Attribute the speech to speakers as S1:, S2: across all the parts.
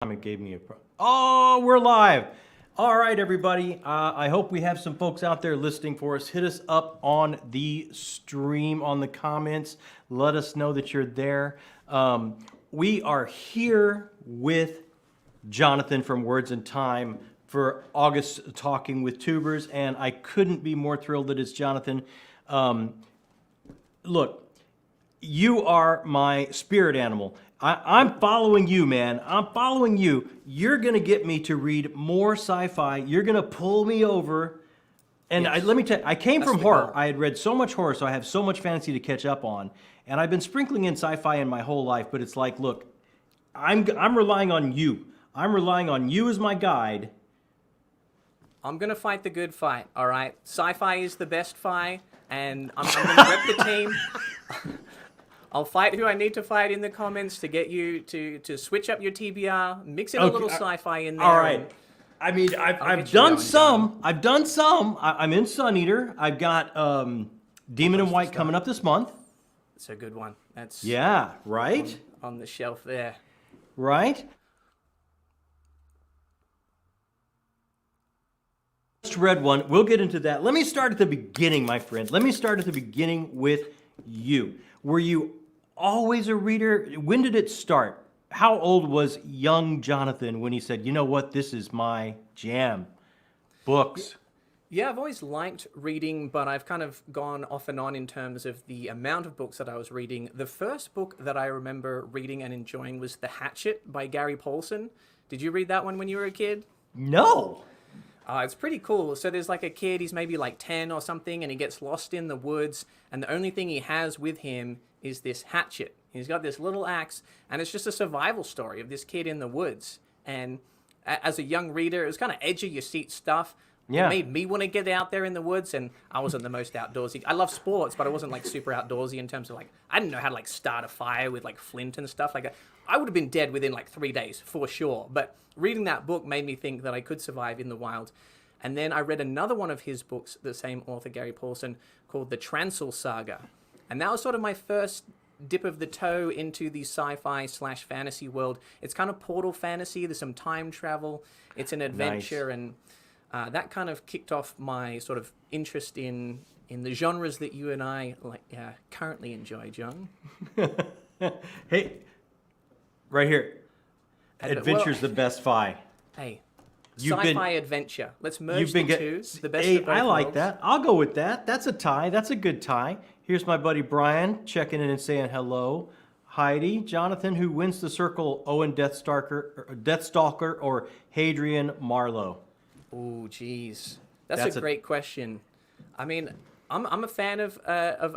S1: It gave me a oh, we're live. All right, everybody. I hope we have some folks out there listening for us. Hit us up on the stream, on the comments. Let us know that you're there. We are here with Jonathan from Words in Time for August Talking with Tubers, and I couldn't be more thrilled that it's Jonathan. Look, you are my spirit animal. I'm following you, man. I'm following you. You're going to get me to read more sci-fi. You're going to pull me over. And
S2: Yes.
S1: let me tell you, I came
S2: That's
S1: from
S2: the
S1: horror.
S2: goal.
S1: I had read so much horror, so I have so much fantasy to catch up on. And I've been sprinkling in sci-fi in my whole life, but it's like, look, I'm relying on you. I'm relying on you as my guide.
S2: I'm going to fight the good fight, all right? Sci-fi is the best fight, and I'm going to rep the team. I'll fight who I need to fight in the comments to get you to switch up your TBR, mix in a little sci-fi in there.
S1: All right. I mean, I've done some. I've done some. I'm in Sun Eater. I've got Demon in White coming up this month.
S2: It's a good one. That's
S1: Yeah, right?
S2: on the shelf there.
S1: Right? Just read one. We'll get into that. Let me start at the beginning, my friend. Let me start at the beginning with you. Were you always a reader? When did it start? How old was young Jonathan when he said, you know what, this is my jam? Books.
S2: Yeah, I've always liked reading, but I've kind of gone off and on in terms of the amount of books that I was reading. The first book that I remember reading and enjoying was The Hatchet by Gary Paulson. Did you read that one when you were a kid?
S1: No.
S2: It's pretty cool. So there's like a kid, he's maybe like 10 or something, and he gets lost in the woods, and the only thing he has with him is this hatchet. He's got this little axe, and it's just a survival story of this kid in the woods. And as a young reader, it was kind of edge of your seat stuff.
S1: Yeah.
S2: It made me want to get out there in the woods, and I wasn't the most outdoorsy. I love sports, but I wasn't like super outdoorsy in terms of like, I didn't know how to like start a fire with like flint and stuff like that. I would have been dead within like 3 days for sure. But reading that book made me think that I could survive in the wild. And then I read another one of his books, the same author, Gary Paulson, called The Transil Saga. And that was sort of my first dip of the toe into the sci-fi / fantasy world. It's kind of portal fantasy. There's some time travel. It's an adventure.
S1: Nice.
S2: And that kind of kicked off my sort of interest in the genres that you and I currently enjoy, John.
S1: Hey, right here. Adventure's the best fi.
S2: Hey,
S1: You've
S2: sci-fi
S1: been-
S2: adventure. Let's merge the
S1: get-
S2: two. The best
S1: Hey,
S2: of both
S1: I like
S2: worlds.
S1: that. I'll go with that. That's a tie. That's a good tie. Here's my buddy Brian checking in and saying hello. Heidi, Jonathan, who wins the circle? Owen Deathstalker, or Hadrian Marlowe?
S2: Oh, geez. That's
S1: That's
S2: a
S1: a-
S2: great question. I mean, I'm a fan of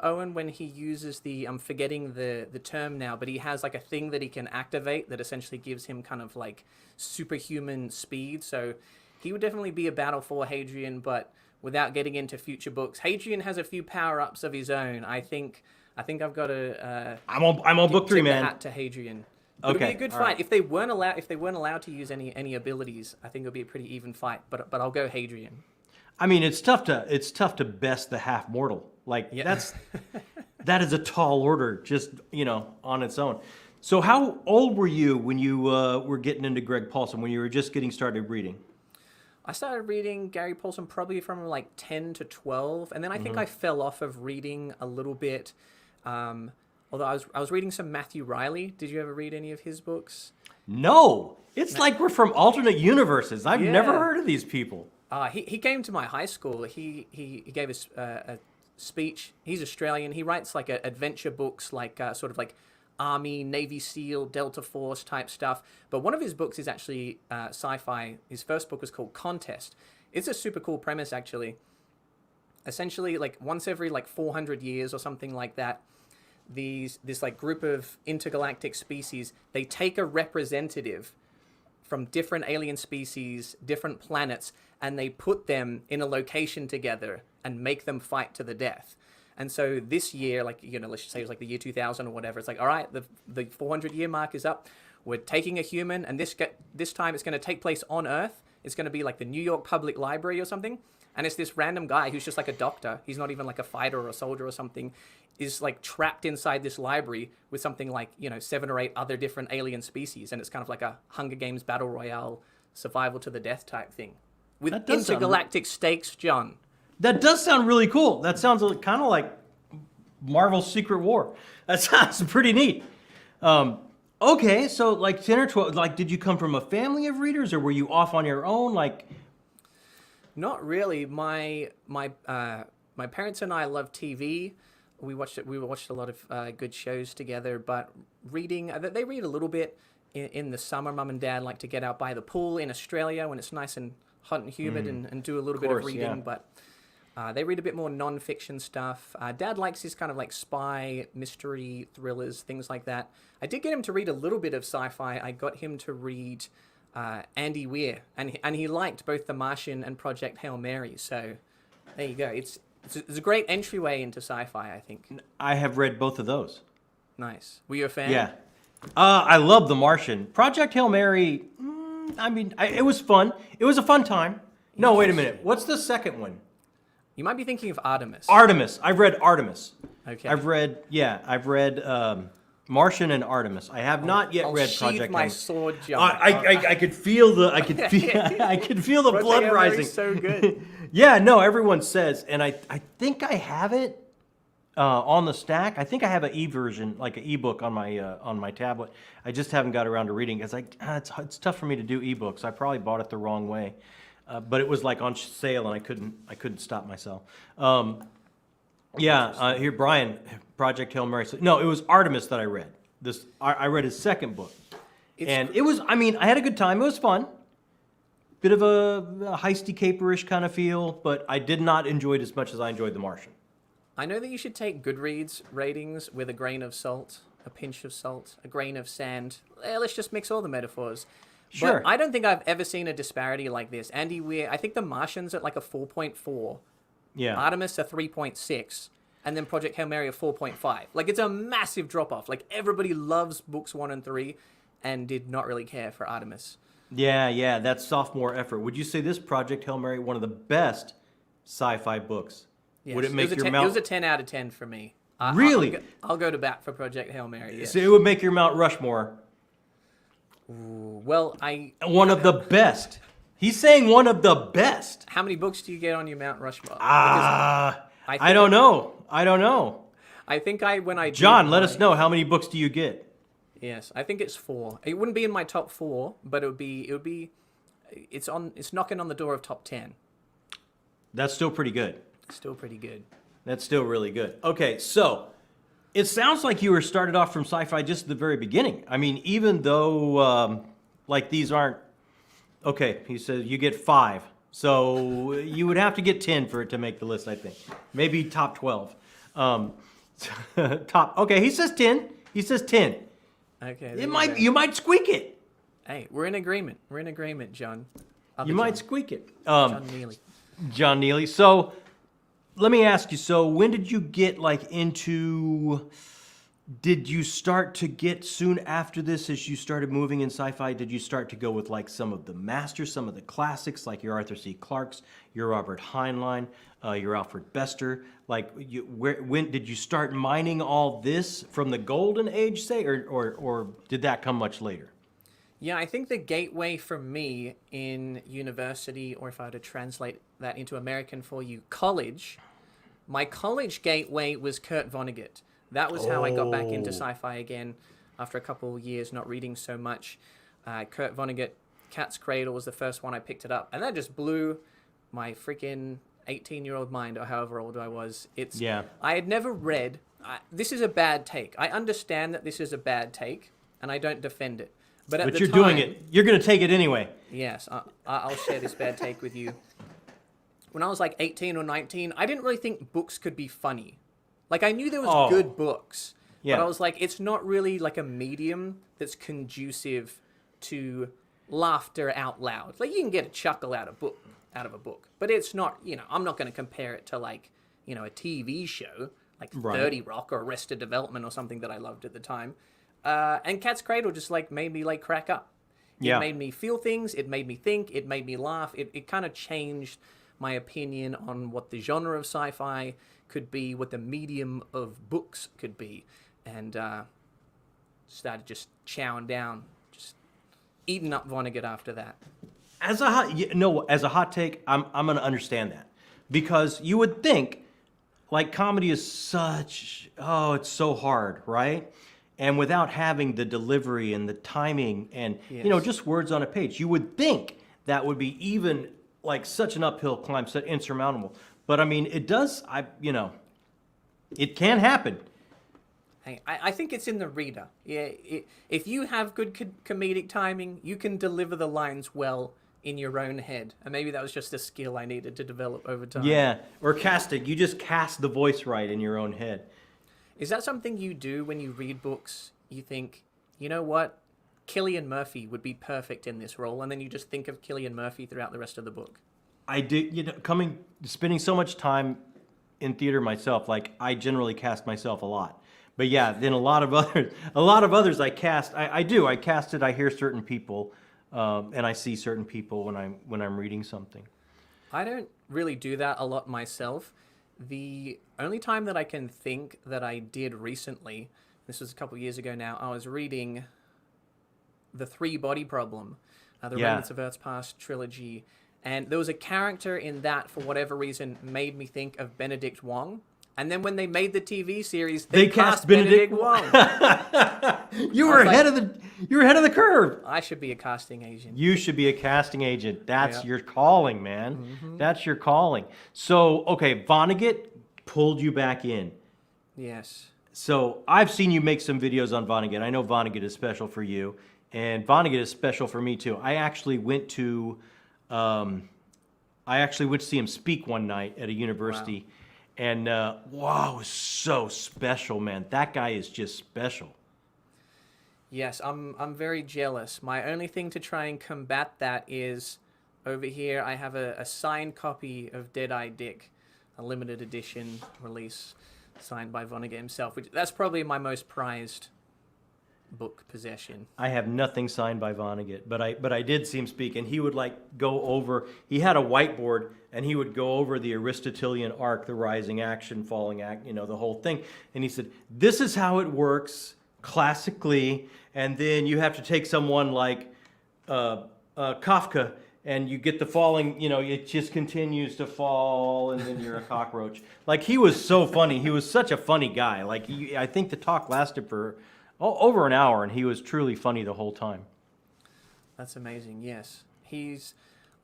S2: Owen when he uses the, I'm forgetting the term now, but he has like a thing that he can activate that essentially gives him kind of like superhuman speed. So he would definitely be a battle for Hadrian, but without getting into future books. Hadrian has a few power-ups of his own. I think I've got to
S1: I'm on book 3,
S2: tip the
S1: man.
S2: hat to Hadrian. It'll be
S1: Okay,
S2: a good
S1: all
S2: fight.
S1: right.
S2: If they weren't allowed to use any abilities, I think it'll be a pretty even fight. But I'll go Hadrian.
S1: I mean, it's tough to best the half mortal. Like
S2: Yeah.
S1: that is a tall order, just on its own. So, how old were you when you were getting into Greg Paulson? When you were just getting started reading?
S2: I started reading Gary Paulson probably from like 10 to 12, and then I
S1: Mm-hmm.
S2: think I fell off of reading a little bit. Although I was reading some Matthew Riley. Did you ever read any of his books?
S1: No, it's like we're from alternate universes. I've never
S2: Yeah.
S1: heard of these people.
S2: He came to my high school. He gave us a speech. He's Australian. He writes like adventure books, like sort of like Army, Navy SEAL, Delta Force type stuff. But one of his books is actually sci-fi. His first book was called Contest. It's a super cool premise, actually. Essentially, like once every like 400 years or something like that, this like group of intergalactic species, they take a representative from different alien species, different planets, and they put them in a location together and make them fight to the death. And so this year, like, let's just say it was like the year 2000 or whatever, it's like, all right, the 400-year mark is up. We're taking a human, and this time it's going to take place on Earth. It's going to be like the New York Public Library or something. And it's this random guy who's just like a doctor. He's not even like a fighter or a soldier or something. Is like trapped inside this library with something like, 7 or 8 other different alien species. And it's kind of like a Hunger Games battle royale, survival to the death type thing. With intergalactic stakes, John.
S1: That does sound really cool. That sounds kind of like Marvel's Secret War. That sounds pretty neat. Okay, so like 10 or 12, like did you come from a family of readers or were you off on your own? Like,
S2: not really. My parents and I love TV. We watched a lot of good shows together, but reading, they read a little bit in the summer. Mum and Dad like to get out by the pool in Australia when it's nice and hot and humid and do a little bit of reading, but they read a bit more non-fiction stuff. Dad likes his kind of like spy, mystery, thrillers, things like that. I did get him to read a little bit of sci-fi. I got him to read Andy Weir, and he liked both The Martian and Project Hail Mary. So there you go. It's a great entryway into sci-fi, I think.
S1: I have read both of those.
S2: Nice. Were you a fan?
S1: Yeah. I love The Martian. Project Hail Mary, it was fun. It was a fun time. No, wait a minute. What's the second one?
S2: You might be thinking of Artemis.
S1: Artemis. I've read Artemis.
S2: Okay.
S1: I've read Martian and Artemis. I have not yet read Project Hail Mary.
S2: My sword, John.
S1: I could feel the the blood
S2: Hail
S1: rising.
S2: Mary's so good.
S1: Yeah, no, everyone says, and I think I have it on the stack. I think I have an e-version, like an ebook on my tablet. I just haven't got around to reading. It's tough for me to do ebooks. I probably bought it the wrong way, but it was like on sale, and I couldn't stop myself. Here, Brian, Project Hail Mary. No, it was Artemis that I read. I read his second book, and it was. I mean, I had a good time. It was fun. Bit of a heisty caperish kind of feel, but I did not enjoy it as much as I enjoyed The Martian.
S2: I know that you should take Goodreads ratings with a grain of salt, a pinch of salt, a grain of sand. Let's just mix all the metaphors.
S1: Sure.
S2: But I don't think I've ever seen a disparity like this. Andy Weir, I think The Martian's at like a 4.4.
S1: Yeah.
S2: Artemis a 3.6. And then Project Hail Mary a 4.5. Like, it's a massive drop-off. Like, everybody loves books 1 and 3 and did not really care for Artemis.
S1: Yeah, that's sophomore effort. Would you say this Project Hail Mary one of the best sci-fi books?
S2: Yes.
S1: Would it make your
S2: It
S1: Mount?
S2: was a 10 out of 10 for me.
S1: Really?
S2: I'll go to bat for Project Hail Mary. Yes.
S1: So it would make your Mount Rushmore
S2: Well,
S1: one of the best. He's saying one of the best.
S2: How many books do you get on your Mount Rushmore?
S1: I don't know.
S2: I think when I
S1: John, let us know, how many books do you get?
S2: Yes, I think it's 4. It wouldn't be in my top 4, but it's knocking on the door of top 10.
S1: That's still pretty good.
S2: Still pretty good.
S1: That's still really good. Okay, so it sounds like you were started off from sci-fi just at the very beginning. I mean, even though like these aren't okay, he says you get 5. So you would have to get 10 for it to make the list, I think. Maybe top 12. Okay, he says 10. He says 10.
S2: Okay.
S1: You might squeak it.
S2: Hey, we're in agreement. We're in agreement, John.
S1: You might squeak it.
S2: John Neely.
S1: John Neely. So let me ask you, so when did you get into, did you start to get soon after this, as you started moving in sci-fi, did you start to go with like some of the masters, some of the classics, like your Arthur C. Clarke's, your Robert Heinlein, your Alfred Bester? Like, when did you start mining all this from the golden age, say, or did that come much later?
S2: Yeah, I think the gateway for me in university, or if I were to translate that into American for you, college, my college gateway was Kurt Vonnegut. That was how I got back into sci-fi again after a couple of years not reading so much. Kurt Vonnegut, Cat's Cradle was the first one I picked it up, and that just blew my freaking 18-year-old mind, or however old I was. I had never read. This is a bad take. I understand that this is a bad take, and I don't defend it. But
S1: you're doing it. You're going to take it anyway.
S2: Yes, I'll share this bad take with you. When I was like 18 or 19, I didn't really think books could be funny. Like, I knew there was good books, but I was like, it's not really like a medium that's conducive to laughter out loud. Like, you can get a chuckle out of a book, but it's not, I'm not going to compare it to like, a TV show like 30 Rock or Arrested Development or something that I loved at the time. And Cat's Cradle just like made me like crack up. It made me feel things. It made me think. It made me laugh. It kind of changed my opinion on what the genre of sci-fi could be, what the medium of books could be, and started just chowing down, just eating up Vonnegut after that.
S1: As a hot take, I'm going to understand that, because you would think, like, comedy is it's so hard, right? And without having the delivery and the timing and just words on a page, you would think that would be even like such an uphill climb, so insurmountable. But I mean, it does. It can happen.
S2: Hey, I think it's in the reader. Yeah, if you have good comedic timing, you can deliver the lines well in your own head. And maybe that was just a skill I needed to develop over time.
S1: Yeah, or casting. You just cast the voice right in your own head.
S2: Is that something you do when you read books? You think, you know what? Cillian Murphy would be perfect in this role, and then you just think of Cillian Murphy throughout the rest of the book.
S1: I do, spending so much time in theater myself, like, I generally cast myself a lot. But yeah, then a lot of others I cast. I cast it. I hear certain people, and I see certain people when I'm reading something.
S2: I don't really do that a lot myself. The only time that I can think that I did recently, this was a couple of years ago now, I was reading The Three Body Problem, the Remnants of Earth's Past trilogy, and there was a character in that, for whatever reason, made me think of Benedict Wong. And then when they made the TV series, they cast Benedict Wong.
S1: You were ahead of the curve.
S2: I should be a casting agent.
S1: You should be a casting agent. That's your calling, man. Mm-hmm. That's your calling. So, okay, Vonnegut pulled you back in.
S2: Yes.
S1: So I've seen you make some videos on Vonnegut. I know Vonnegut is special for you, and Vonnegut is special for me too. I actually went to see him speak one night at a university. Wow. And wow, it was so special, man. That guy is just special.
S2: Yes, I'm very jealous. My only thing to try and combat that is, over here I have a signed copy of Dead-Eye Dick, a limited edition release signed by Vonnegut himself. That's probably my most prized book possession.
S1: I have nothing signed by Vonnegut, but I did see him speak, and he would go over. He had a whiteboard, and he would go over the Aristotelian arc, the rising action, falling act, the whole thing. And he said, "This is how it works classically." And then you have to take someone like Kafka, and you get the falling. It just continues to fall, and then you're a cockroach. Like, he was so funny. He was such a funny guy. Like, I think the talk lasted for over an hour, and he was truly funny the whole time.
S2: That's amazing, yes.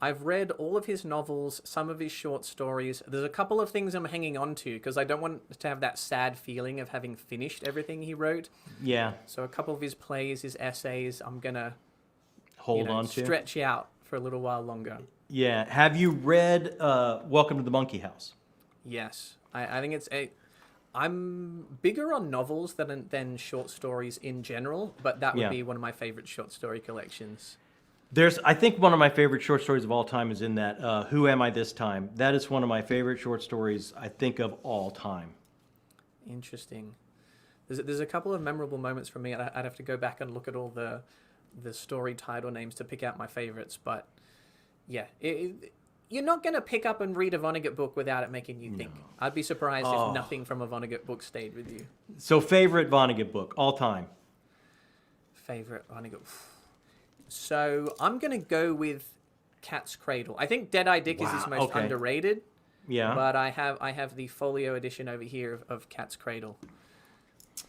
S2: I've read all of his novels, some of his short stories. There's a couple of things I'm hanging on to, because I don't want to have that sad feeling of having finished everything he wrote. Yeah. So a couple of his plays, his essays, I'm going to hold on to. Stretch out for a little while longer.
S1: Yeah. Have you read Welcome to the Monkey House?
S2: Yes. I think I'm bigger on novels than short stories in general, but that would be one of my favorite short story collections.
S1: I think one of my favorite short stories of all time is in that Who Am I This Time? That is one of my favorite short stories, I think, of all time.
S2: Interesting. There's a couple of memorable moments for me. I'd have to go back and look at all the story title names to pick out my favorites, but yeah, you're not going to pick up and read a Vonnegut book without it making you think. No. I'd be surprised if nothing from a Vonnegut book stayed with you.
S1: So, favorite Vonnegut book, all time?
S2: Favorite Vonnegut. So, I'm going to go with Cat's Cradle. I think Dead-Eye Dick is his most underrated. Yeah. But I have the folio edition over here of Cat's Cradle.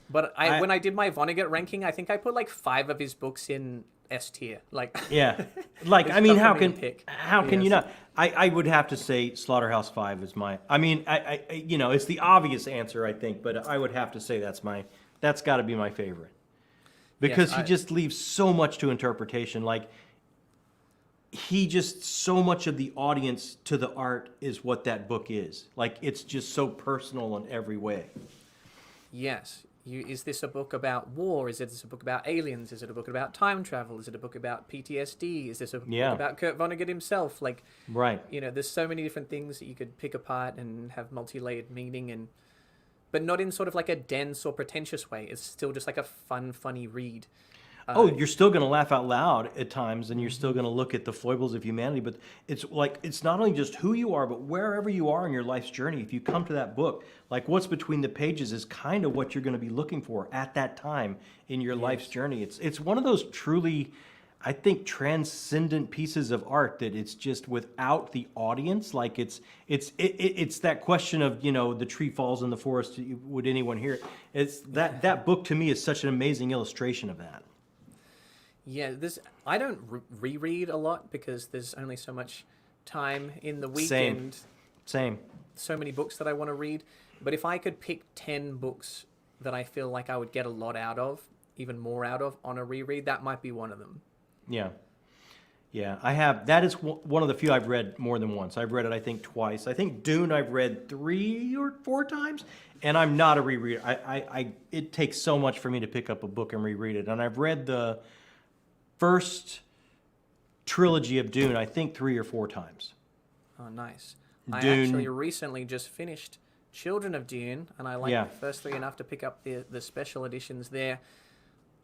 S2: But when I did my Vonnegut ranking, I think I put 5 of his books in S tier.
S1: Yeah. I mean, how can you not? I would have to say Slaughterhouse-Five is my. I mean, it's the obvious answer, I think, but I would have to say that's got to be my favorite, because he just leaves so much to interpretation. So much of the audience to the art is what that book is. It's just so personal in every way.
S2: Yes. Is this a book about war? Is this a book about aliens? Is it a book about time travel? Is it a book about PTSD? Is this a book about Kurt Vonnegut himself? Right. There's so many different things that you could pick apart and have multi-layered meaning, but not in sort of a dense or pretentious way. It's still just a fun, funny read.
S1: You're still going to laugh out loud at times, and you're still going to look at the foibles of humanity. But it's like, it's not only just who you are, but wherever you are in your life's journey. If you come to that book, like what's between the pages is kind of what you're going to be looking for at that time in your life's journey. It's one of those truly, I think, transcendent pieces of art that it's just without the audience. Like it's that question of, the tree falls in the forest. Would anyone hear it? It's that book to me is such an amazing illustration of that.
S2: Yeah, I don't reread a lot because there's only so much time in the weekend.
S1: Same.
S2: So many books that I want to read. But if I could pick 10 books that I feel like I would get a lot out of, even more out of, on a reread, that might be one of them.
S1: Yeah. Yeah, I have. That is one of the few I've read more than once. I've read it, I think, twice. I think Dune I've read 3 or 4 times, and I'm not a rereader. It takes so much for me to pick up a book and reread it. And I've read the first trilogy of Dune, I think 3 or 4 times.
S2: Oh, nice. I
S1: Dune.
S2: actually recently just finished Children of Dune, and I liked the first 3 enough to pick up the special editions there.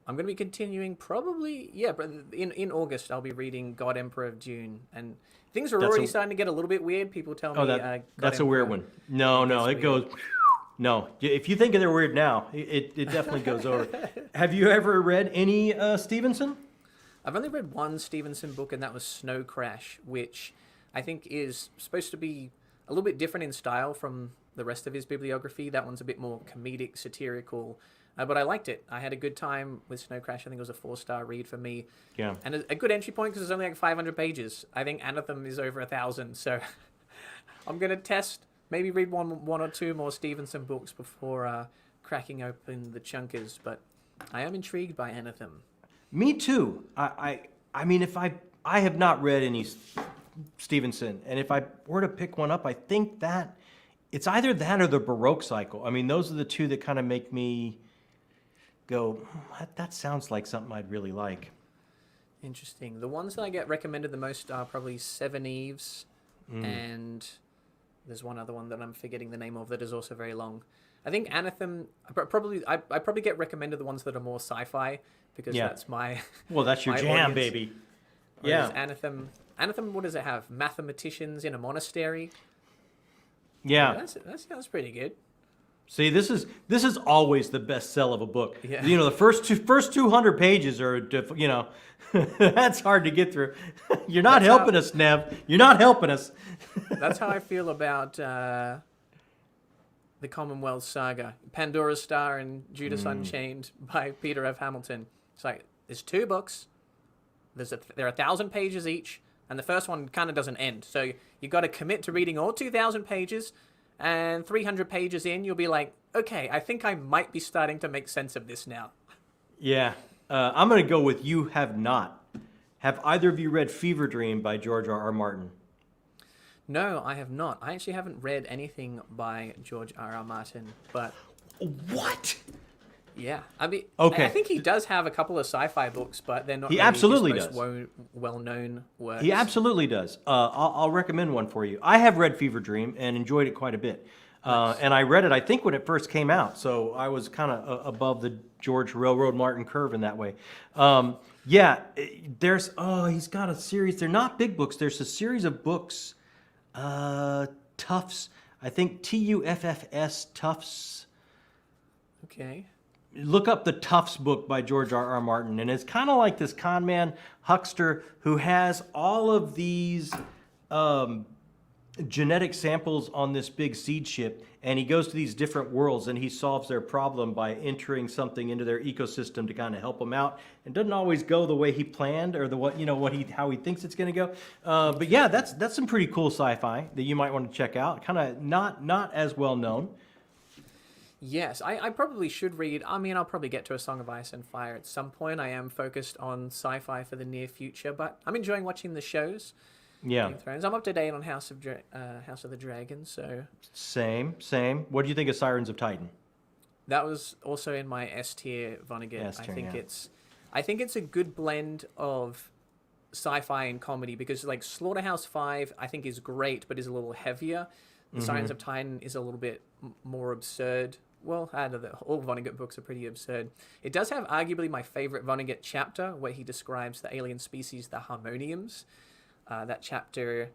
S2: I'm going to be continuing probably, but in August I'll be reading God Emperor of Dune, and things are already starting to get a little bit weird. People tell me
S1: that's a weird one. No, it goes... No, if you think they're weird now, it definitely goes over. Have you ever read any Stevenson?
S2: I've only read one Stevenson book, and that was Snow Crash, which I think is supposed to be a little bit different in style from the rest of his bibliography. That one's a bit more comedic, satirical, but I liked it. I had a good time with Snow Crash. I think it was a 4-star read for me.
S1: Yeah.
S2: And a good entry point because it's only like 500 pages. I think Anthem is over 1,000, so I'm going to test, maybe read one or 2 more Stevenson books before cracking open the chunkers, but I am intrigued by Anthem.
S1: Me too. I mean, if I have not read any Stevenson, and if I were to pick one up, I think that it's either that or the Baroque cycle. I mean, those are the 2 that kind of make me go, that sounds like something I'd really like.
S2: Interesting. The ones that I get recommended the most are probably Seven Eves, and there's one other one that I'm forgetting the name of that is also very long. I think Anthem, I probably get recommended the ones that are more sci-fi, because that's my...
S1: Well, that's your jam,
S2: audience.
S1: Baby.
S2: Whereas Anthem, what does it have? Mathematicians in a monastery?
S1: Yeah.
S2: That sounds pretty good.
S1: See, this is always the best sell of a book.
S2: Yeah.
S1: The first 200 pages are, that's hard to get through. You're not helping us, Nev. You're not helping us.
S2: That's how I feel about the Commonwealth Saga, Pandora's Star and Judas Unchained by Peter F. Hamilton. It's like, there's 2 books. There are 1,000 pages each, and the first one kind of doesn't end. So you got to commit to reading all 2,000 pages. And 300 pages in, you'll be like, okay, I think I might be starting to make sense of this now.
S1: Yeah. I'm going to go with you have not. Have either of you read Fever Dream by George R.R. Martin?
S2: No, I have not. I actually haven't read anything by George R.R. Martin, but...
S1: What?
S2: Yeah. I mean,
S1: okay.
S2: I think he does have a couple of sci-fi books, but they're not
S1: he absolutely
S2: his
S1: does.
S2: most well-known works.
S1: He absolutely does. I'll recommend one for you. I have read Fever Dream and enjoyed it quite a bit. Nice. And I read it, I think, when it first came out, so I was kind of above the George Railroad Martin curve in that way. He's got a series. They're not big books. There's a series of books, Tufts, I think Tuffs, Tufts.
S2: Okay.
S1: Look up the Tufts book by George R.R. Martin, and it's kind of like this con man huckster who has all of these genetic samples on this big seed ship, and he goes to these different worlds and he solves their problem by entering something into their ecosystem to kind of help them out. It doesn't always go the way he planned or how he thinks it's going to go. But yeah, that's some pretty cool sci-fi that you might want to check out. Kind of not as well known.
S2: Yes, I probably should read. I mean, I'll probably get to A Song of Ice and Fire at some point. I am focused on sci-fi for the near future, but I'm enjoying watching the shows.
S1: Yeah.
S2: Game of Thrones. I'm up to date on House of the Dragon, so...
S1: Same. What do you think of Sirens of Titan?
S2: That was also in my S tier Vonnegut. I think it's a good blend of sci-fi and comedy, because like Slaughterhouse 5 I think is great but is a little heavier. The Sirens of Titan is a little bit more absurd well, I don't know, all Vonnegut books are pretty absurd. It does have arguably my favorite Vonnegut chapter, where he describes the alien species, the Harmoniums. That chapter,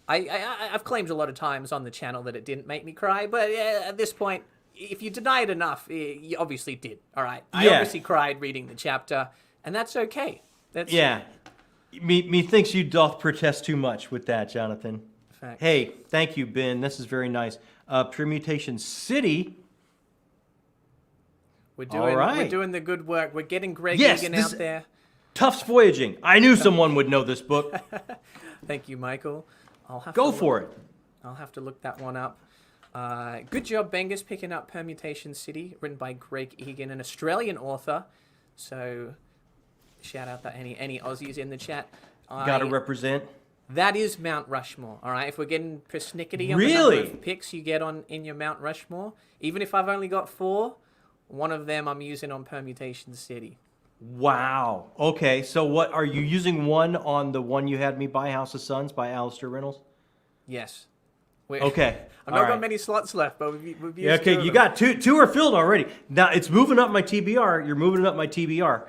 S2: I've claimed a lot of times on the channel that it didn't make me cry, but at this point, if you deny it enough, you obviously did. All right, I obviously cried reading the chapter, and that's okay. That's
S1: Methinks you doth protest too much with that, Jonathan.
S2: Facts.
S1: Hey, thank you, Ben. This is very nice. Permutation City.
S2: We're doing the good work. We're getting Greg Egan out there.
S1: Tufts Voyaging. I knew someone would know this book.
S2: Thank you, Michael. I'll have
S1: Go for it.
S2: I'll have to look that one up. Good job, Bengus, picking up Permutation City, written by Greg Egan, an Australian author. So, shout out that any Aussies in the chat.
S1: Gotta represent.
S2: That is Mount Rushmore, all right? If we're getting persnickety on
S1: Really?
S2: the number of picks you get in your Mount Rushmore, even if I've only got 4, one of them I'm using on Permutation City.
S1: Wow. Okay, so what, are you using one on the one you had me buy, House of Suns by Alistair Reynolds?
S2: Yes.
S1: Okay.
S2: I've not got many slots left, but we've used
S1: okay,
S2: two of
S1: you
S2: them.
S1: got two are filled already. Now it's moving up my TBR. You're moving up my TBR.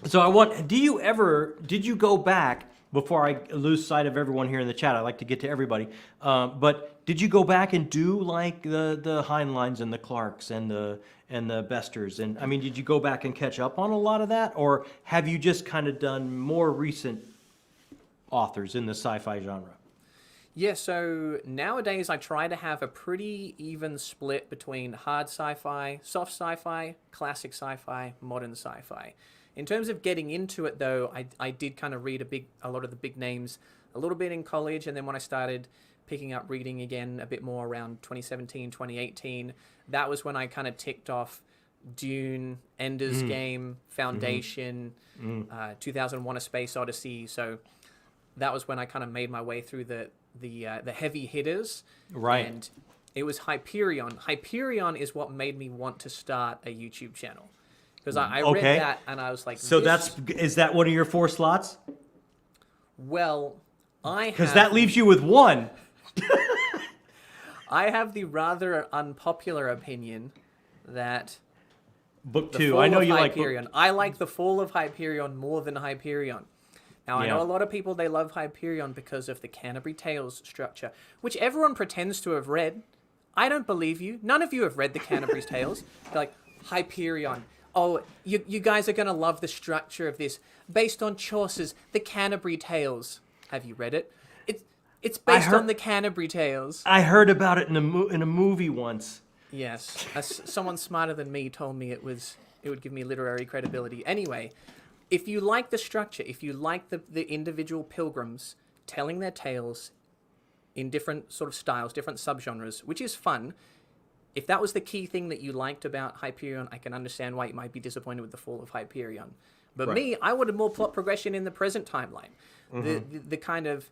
S1: So did you go back, before I lose sight of everyone here in the chat, I like to get to everybody, but did you go back and do like the Heinleins and the Clarks and the Besters? And I mean, did you go back and catch up on a lot of that? Or have you just kind of done more recent authors in the sci-fi genre?
S2: Yeah, so nowadays I try to have a pretty even split between hard sci-fi, soft sci-fi, classic sci-fi, modern sci-fi. In terms of getting into it, though, I did kind of read a lot of the big names a little bit in college, and then when I started picking up reading again a bit more around 2017, 2018, that was when I kind of ticked off Dune, Ender's Game, Foundation, 2001: A Space Odyssey. So that was when I kind of made my way through the heavy hitters.
S1: Right.
S2: And it was Hyperion. Hyperion is what made me want to start a YouTube channel. Because I read that and I was like...
S1: So is that one of your 4 slots?
S2: Well,
S1: Because that leaves you with 1.
S2: I have the rather unpopular opinion that...
S1: Book
S2: The
S1: 2.
S2: Fall
S1: I know
S2: of
S1: you
S2: Hyperion.
S1: like...
S2: I like The Fall of Hyperion more than Hyperion. Now, I know a lot of people, they love Hyperion because of the Canterbury Tales structure, which everyone pretends to have read. I don't believe you. None of you have read the Canterbury Tales. They're like, Hyperion. Oh, you guys are going to love the structure of this. Based on Chaucer's The Canterbury Tales. Have you read it? It's based on the Canterbury Tales.
S1: I heard about it in a movie once.
S2: Yes. Someone smarter than me told me it would give me literary credibility. Anyway, if you like the structure, if you like the individual pilgrims telling their tales in different sort of styles, different subgenres, which is fun, if that was the key thing that you liked about Hyperion, I can understand why you might be disappointed with the Fall of Hyperion. But me, I wanted more plot progression in the present timeline. The kind of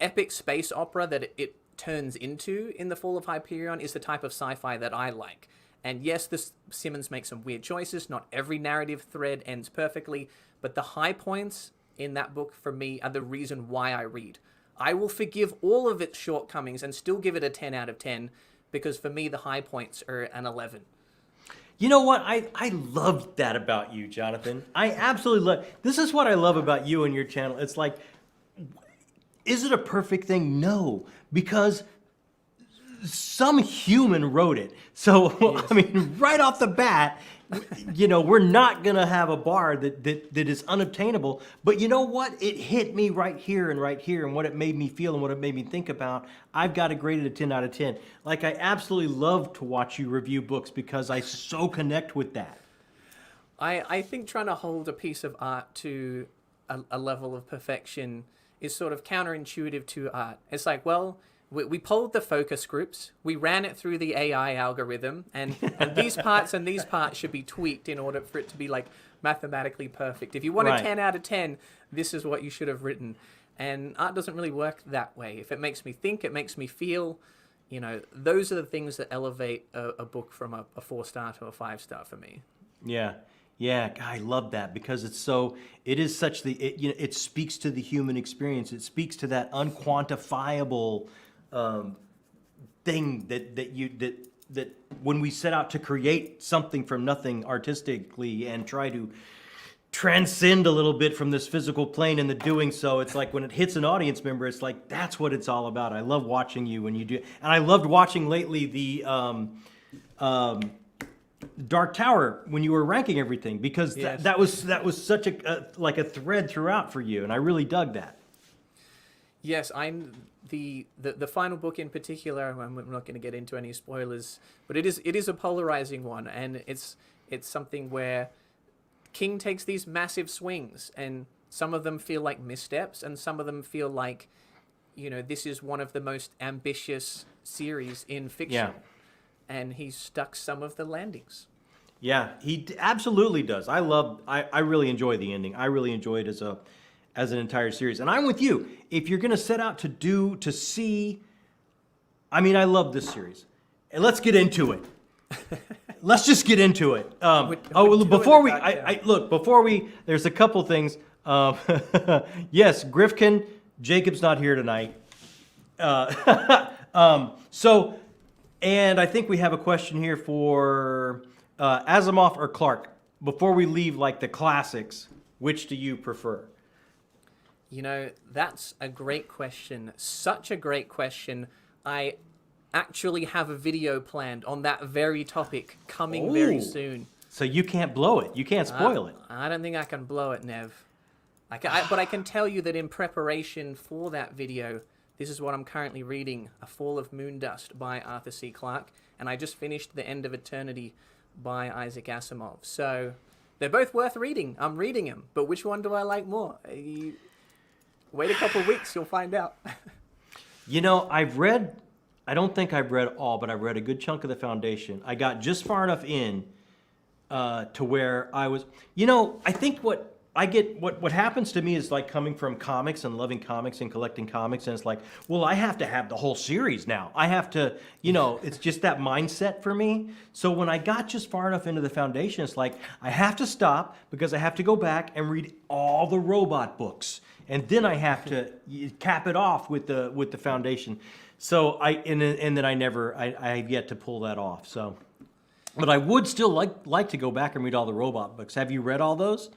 S2: epic space opera that it turns into in the Fall of Hyperion is the type of sci-fi that I like. And yes, Simmons makes some weird choices. Not every narrative thread ends perfectly, but the high points in that book for me are the reason why I read. I will forgive all of its shortcomings and still give it a 10 out of 10, because for me, the high points are an 11.
S1: You know what? I love that about you, Jonathan. I absolutely love... This is what I love about you and your channel. It's like, is it a perfect thing? No, because some human wrote it. So, yes. I mean, right off the bat, we're not going to have a bar that is unobtainable. But you know what? It hit me right here, and what it made me feel and what it made me think about. I've got to grade it a 10 out of 10. Like, I absolutely love to watch you review books because I so connect with that.
S2: I think trying to hold a piece of art to a level of perfection is sort of counterintuitive to art. It's like, well... We polled the focus groups, we ran it through the AI algorithm, and these parts and these parts should be tweaked in order for it to be like mathematically perfect. If you want a 10 out of 10, this is what you should have written. And art doesn't really work that way. If it makes me think, it makes me feel, those are the things that elevate a book from a 4-star to a 5-star for me.
S1: Yeah. Yeah, I love that because it speaks to the human experience. It speaks to that unquantifiable thing that that when we set out to create something from nothing artistically and try to transcend a little bit from this physical plane in the doing so, it's like when it hits an audience member, it's like that's what it's all about. I love watching you when you do, and I loved watching lately the Dark Tower when you were ranking everything, because
S2: Yes.
S1: that was such a like a thread throughout for you, and I really dug that.
S2: Yes, I'm the final book in particular. I'm not going to get into any spoilers, but it is a polarizing one, and it's something where King takes these massive swings, and some of them feel like missteps, and some of them feel like, this is one of the most ambitious series in fiction, and he stuck some of the landings.
S1: Yeah, he absolutely does. I really enjoy the ending. I really enjoy it as an entire series. And I'm with you. If you're going to set out to see, I mean, I love this series. And let's get into it. Let's just get into it. There's a couple things. Yes, Grifkin, Jacob's not here tonight. And I think we have a question here for Asimov or Clark. Before we leave, like the classics, which do you prefer?
S2: That's a great question. Such a great question. I actually have a video planned on that very topic coming very soon.
S1: So you can't blow it. You can't spoil it.
S2: I don't think I can blow it, Nev. But I can tell you that in preparation for that video, this is what I'm currently reading: A Fall of Moondust by Arthur C. Clarke, and I just finished The End of Eternity by Isaac Asimov. So they're both worth reading. I'm reading them, but which one do I like more? Wait a couple of weeks, you'll find out.
S1: I don't think I've read all, but I've read a good chunk of the Foundation. I got just far enough in to where I was, I think what happens to me is like coming from comics and loving comics and collecting comics, and it's like, well, I have to have the whole series now. I have to, it's just that mindset for me. So when I got just far enough into the Foundation, it's like, I have to stop because I have to go back and read all the robot books. And then I have to cap it off with the Foundation. So I have yet to pull that off. So, but I would still like to go back and read all the robot books. Have you read all those?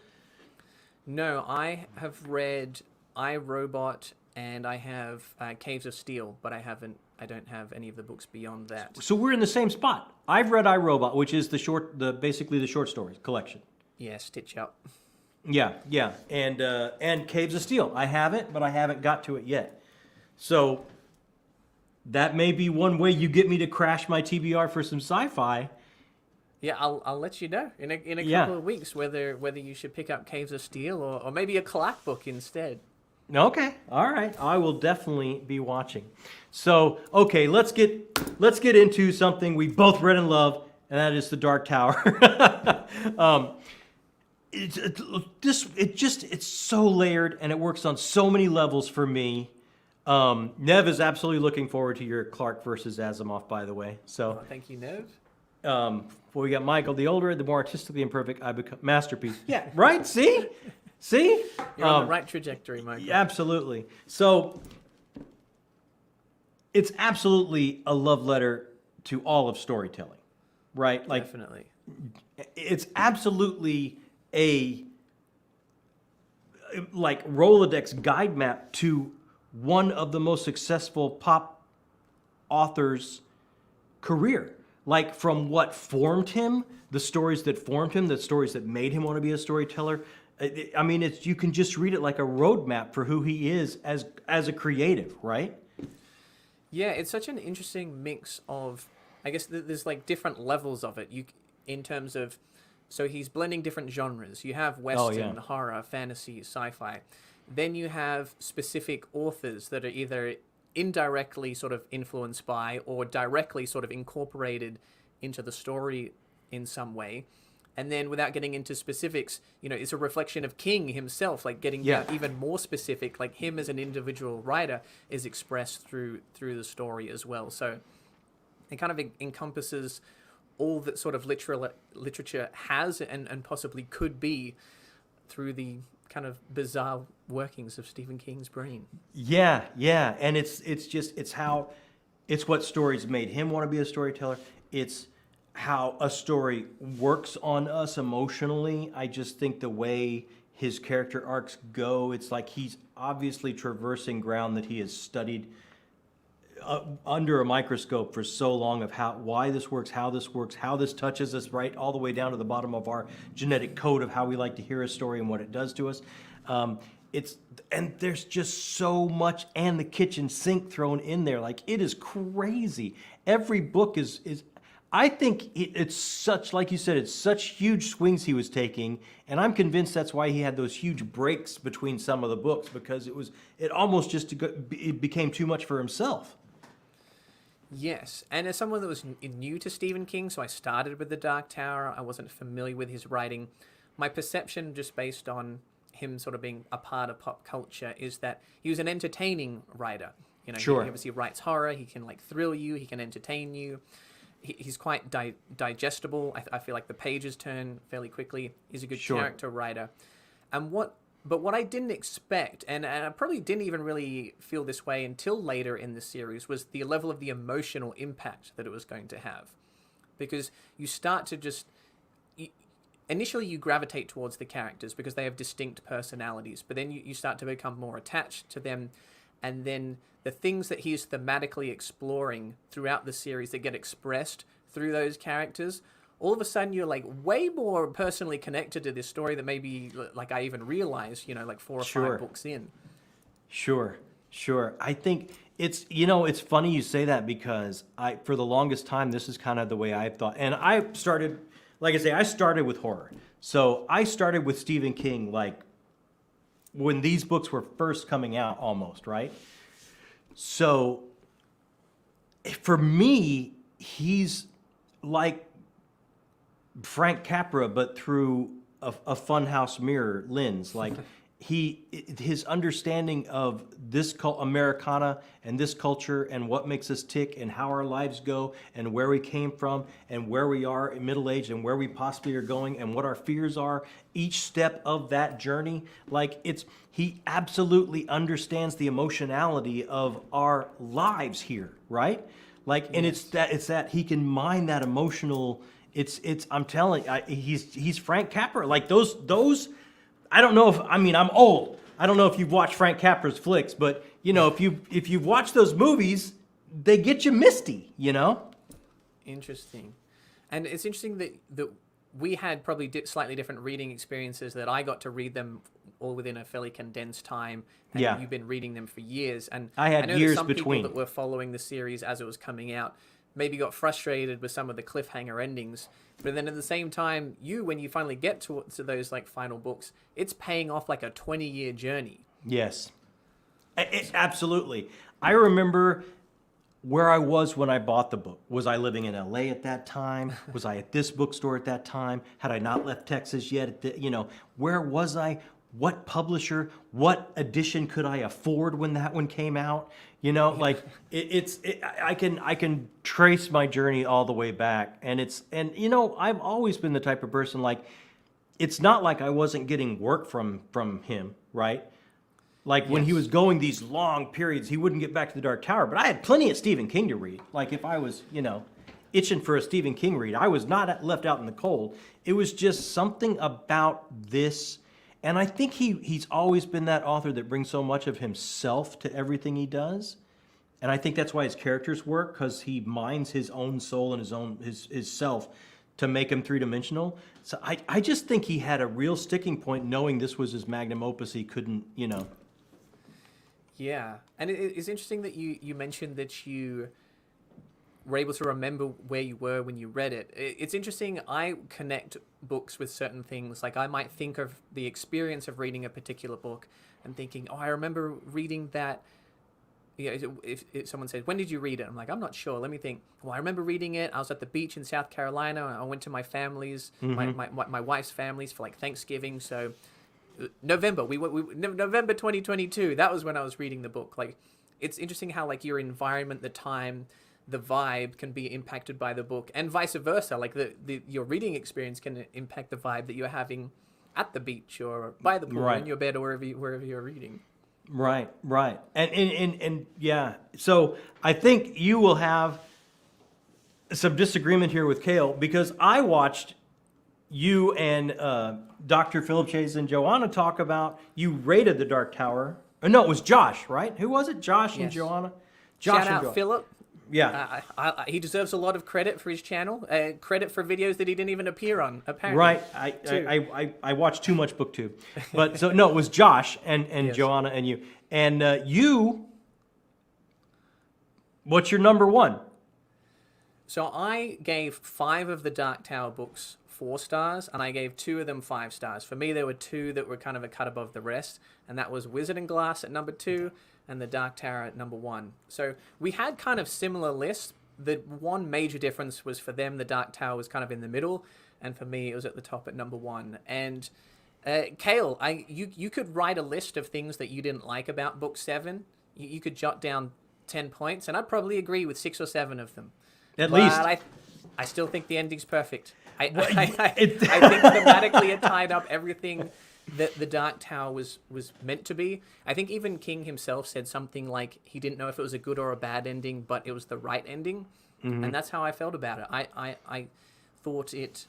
S2: No, I have read iRobot and I have Caves of Steel, but I don't have any of the books beyond that.
S1: So we're in the same spot. I've read iRobot, which is basically the short stories collection.
S2: Yeah, Stitch Up.
S1: Yeah, and Caves of Steel. I have it, but I haven't got to it yet. So that may be one way you get me to crash my TBR for some sci-fi.
S2: Yeah, I'll let you know in a couple of weeks whether you should pick up Caves of Steel or maybe a Clarke book instead.
S1: Okay, all right. I will definitely be watching. So, okay, let's get into something we both read and love, and that is The Dark Tower. It's so layered, and it works on so many levels for me. Nev is absolutely looking forward to your Clarke versus Asimov, by the way. So,
S2: thank you, Nev.
S1: Well, we got Michael. The older, the more artistically imperfect I become. Masterpiece. Yeah. Right? See?
S2: You're on the right trajectory, Michael.
S1: Absolutely. So, it's absolutely a love letter to all of storytelling, right? Like,
S2: definitely.
S1: It's absolutely a Rolodex guide map to one of the most successful pop authors' career. Like, from what formed him, the stories that formed him, the stories that made him want to be a storyteller. I mean, you can just read it like a roadmap for who he is as a creative, right?
S2: Yeah, it's such an interesting mix of, I guess there's like different levels of it. In terms of, so he's blending different genres. You have Western, horror, fantasy, sci-fi. Then you have specific authors that are either indirectly sort of influenced by or directly sort of incorporated into the story in some way. And then without getting into specifics, it's a reflection of King himself, like getting even more specific, like him as an individual writer is expressed through the story as well. So it kind of encompasses all that sort of literature has and possibly could be through the kind of bizarre workings of Stephen King's brain. Yeah,
S1: and it's what stories made him want to be a storyteller. it's how a story works on us emotionally. I just think the way his character arcs go, it's like he's obviously traversing ground that he has studied under a microscope for so long, of why this works, how this touches us, right all the way down to the bottom of our genetic code of how we like to hear a story and what it does to us. And there's just so much, and the kitchen sink thrown in there. Like, it is crazy. Every book is I think it's such, like you said, it's such huge swings he was taking, and I'm convinced that's why he had those huge breaks between some of the books, because it almost just it became too much for himself.
S2: Yes, and as someone that was new to Stephen King, so I started with The Dark Tower, I wasn't familiar with his writing. My perception, just based on him sort of being a part of pop culture, is that he was an entertaining writer. You know,
S1: Sure.
S2: He obviously writes horror, he can like thrill you, he can entertain you. He's quite digestible. I feel like the pages turn fairly quickly. He's a good
S1: Sure.
S2: character writer. But what I didn't expect, and I probably didn't even really feel this way until later in the series, was the level of the emotional impact that it was going to have. Because you start to initially you gravitate towards the characters because they have distinct personalities, but then you start to become more attached to them, and then the things that he's thematically exploring throughout the series that get expressed through those characters, all of a sudden you're like way more personally connected to this story than maybe like I even realized, like 4 or
S1: Sure.
S2: 5 books in.
S1: Sure. I think it's funny you say that, because for the longest time, this is kind of the way I thought. And I started, like I say, I started with horror. So I started with Stephen King, like when these books were first coming out almost, right? So for me, he's like Frank Capra, but through a funhouse mirror lens. Like his understanding of this Americana and this culture and what makes us tick and how our lives go and where we came from and where we are in middle age and where we possibly are going and what our fears are, each step of that journey. Like he absolutely understands the emotionality of our lives here, right? Like, and it's that he can mine that emotional. I'm telling you, he's Frank Capra. Like those. I don't know I'm old. I don't know if you've watched Frank Capra's flicks, but if you've watched those movies, they get you misty.
S2: Interesting. And it's interesting that we had probably slightly different reading experiences, that I got to read them all within a fairly condensed time, and
S1: Yeah.
S2: you've been reading them for years. And
S1: I had
S2: know
S1: years
S2: that some
S1: between.
S2: people that were following the series as it was coming out maybe got frustrated with some of the cliffhanger endings. But then at the same time, when you finally get to those like final books, it's paying off like a 20-year journey.
S1: Yes, absolutely. I remember where I was when I bought the book. Was I living in LA at that time? Was I at this bookstore at that time? Had I not left Texas yet? Where was I? What publisher? What edition could I afford when that one came out? Like I can trace my journey all the way back, and I've always been the type of person, like, it's not like I wasn't getting work from him, right? Like when he was going these long periods, he wouldn't get back to the Dark Tower, but I had plenty of Stephen King to read. Like if I was, itching for a Stephen King read, I was not left out in the cold. It was just something about this. And I think he's always been that author that brings so much of himself to everything he does. And I think that's why his characters work, because he mines his own soul and his self to make him three-dimensional. So I just think he had a real sticking point, knowing this was his magnum opus. He couldn't,
S2: Yeah. And it's interesting that you mentioned that you were able to remember where you were when you read it. It's interesting. I connect books with certain things. Like I might think of the experience of reading a particular book and thinking, I remember reading that. If someone says, when did you read it? I'm like, I'm not sure. Let me think. Well, I remember reading it. I was at the beach in South Carolina. I went to my family's, my wife's family's for like Thanksgiving. So November, November 2022. That was when I was reading the book. Like, it's interesting how like your environment, the time, the vibe can be impacted by the book, and vice versa. Like your reading experience can impact the vibe that you're having at the beach or by the pool,
S1: Right.
S2: in your bed, or wherever you're reading.
S1: Right. And yeah. So I think you will have some disagreement here with Kale because I watched you and Dr. Philip Chase and Joanna talk about, you rated The Dark Tower. No, it was Josh, right? Who was it? Josh and
S2: Yes.
S1: Joanna? Josh
S2: Shout out
S1: Joanna.
S2: Philip.
S1: Yeah.
S2: He deserves a lot of credit for his channel. Credit for videos that he didn't even appear on, apparently.
S1: Right. I watched too much BookTube. But so, no, it was Josh and
S2: Yes.
S1: Joanna and you. And what's your number one?
S2: So I gave 5 of the Dark Tower books 4 stars, and I gave 2 of them 5 stars. For me, there were 2 that were kind of a cut above the rest, and that was Wizard and Glass at number 2 and the Dark Tower at number 1. So we had kind of similar lists. The one major difference was for them, the Dark Tower was kind of in the middle, and for me, it was at the top at number 1. And Kale, you could write a list of things that you didn't like about Book 7. You could jot down 10 points, and I'd probably agree with 6 or 7 of them.
S1: At least.
S2: I still think the ending's perfect. I think thematically it tied up everything that the Dark Tower was meant to be. I think even King himself said something like he didn't know if it was a good or a bad ending, but it was the right ending. Mm-hmm. And that's how I felt about it. I thought it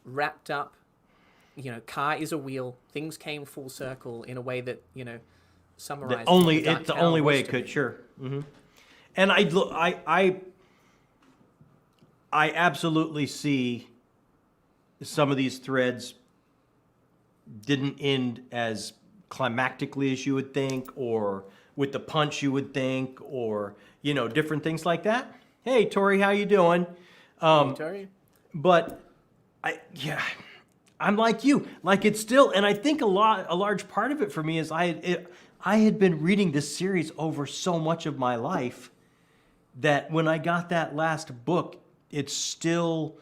S2: wrapped up, car is a wheel. Things came full circle in a way that, summarized
S1: It's the only way it could, sure. Mm-hmm. And I absolutely see some of these threads didn't end as climactically as you would think, or with the punch you would think, or different things like that. Hey, Tori, how you doing?
S2: Hey, Tori.
S1: But I'm like you. Like, it's still, and I think a large part of it for me is I had been reading this series over so much of my life that when I got that last book, it still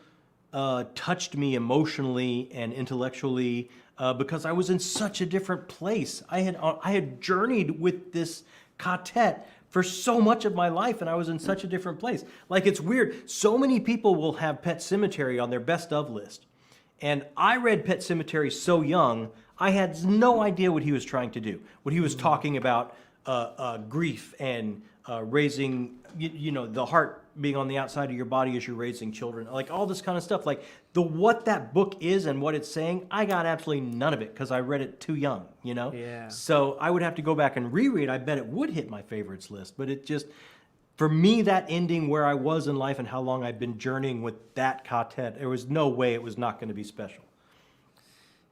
S1: touched me emotionally and intellectually because I was in such a different place. I had journeyed with this quartet for so much of my life, and I was in such a different place. Like, it's weird. So many people will have Pet Sematary on their best of list. And I read Pet Sematary so young, I had no idea what he was trying to do. What he was talking about, grief and raising, the heart being on the outside of your body as you're raising children, like all this kind of stuff. Like what that book is and what it's saying, I got absolutely none of it because I read it too young,
S2: Yeah.
S1: So I would have to go back and reread. I bet it would hit my favorites list, but it just, for me, that ending where I was in life and how long I'd been journeying with that quartet, there was no way it was not going to be special.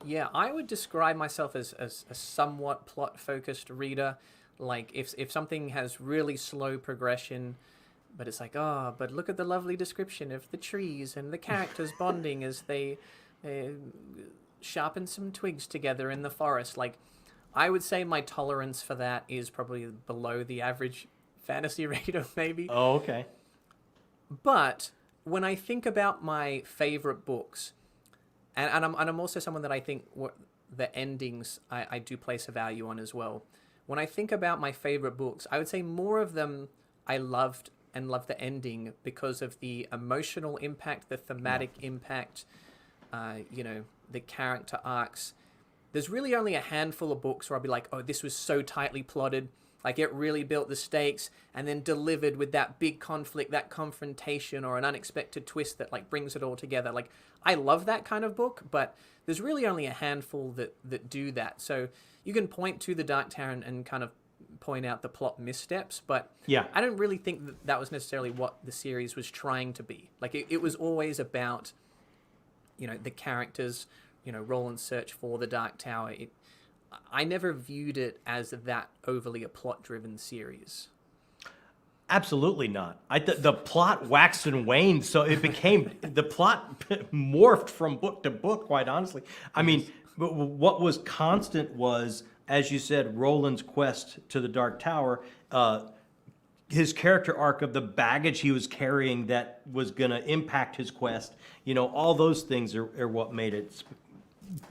S2: Yeah, I would describe myself as a somewhat plot-focused reader. Like, if something has really slow progression, but it's like, but look at the lovely description of the trees and the characters bonding as they sharpen some twigs together in the forest. Like, I would say my tolerance for that is probably below the average fantasy reader, maybe.
S1: Oh, okay.
S2: But when I think about my favorite books, and I'm also someone that I think the endings I do place a value on as well. When I think about my favorite books, I would say more of them I loved and love the ending because of the emotional impact, the thematic impact, the character arcs. There's really only a handful of books where I'll be like, oh, this was so tightly plotted. Like, it really built the stakes and then delivered with that big conflict, that confrontation, or an unexpected twist that, like, brings it all together. Like, I love that kind of book, but there's really only a handful that do that. So you can point to the Dark Tower and kind of point out the plot missteps, but
S1: yeah,
S2: I don't really think that was necessarily what the series was trying to be. Like, it was always about, the characters, Roland's search for the Dark Tower. I never viewed it as that overly a plot-driven series.
S1: Absolutely not. The plot waxed and waned, so it became the plot morphed from book to book. Quite honestly, I mean, what was constant was, as you said, Roland's quest to the Dark Tower, his character arc of the baggage he was carrying that was going to impact his quest. All those things are what made it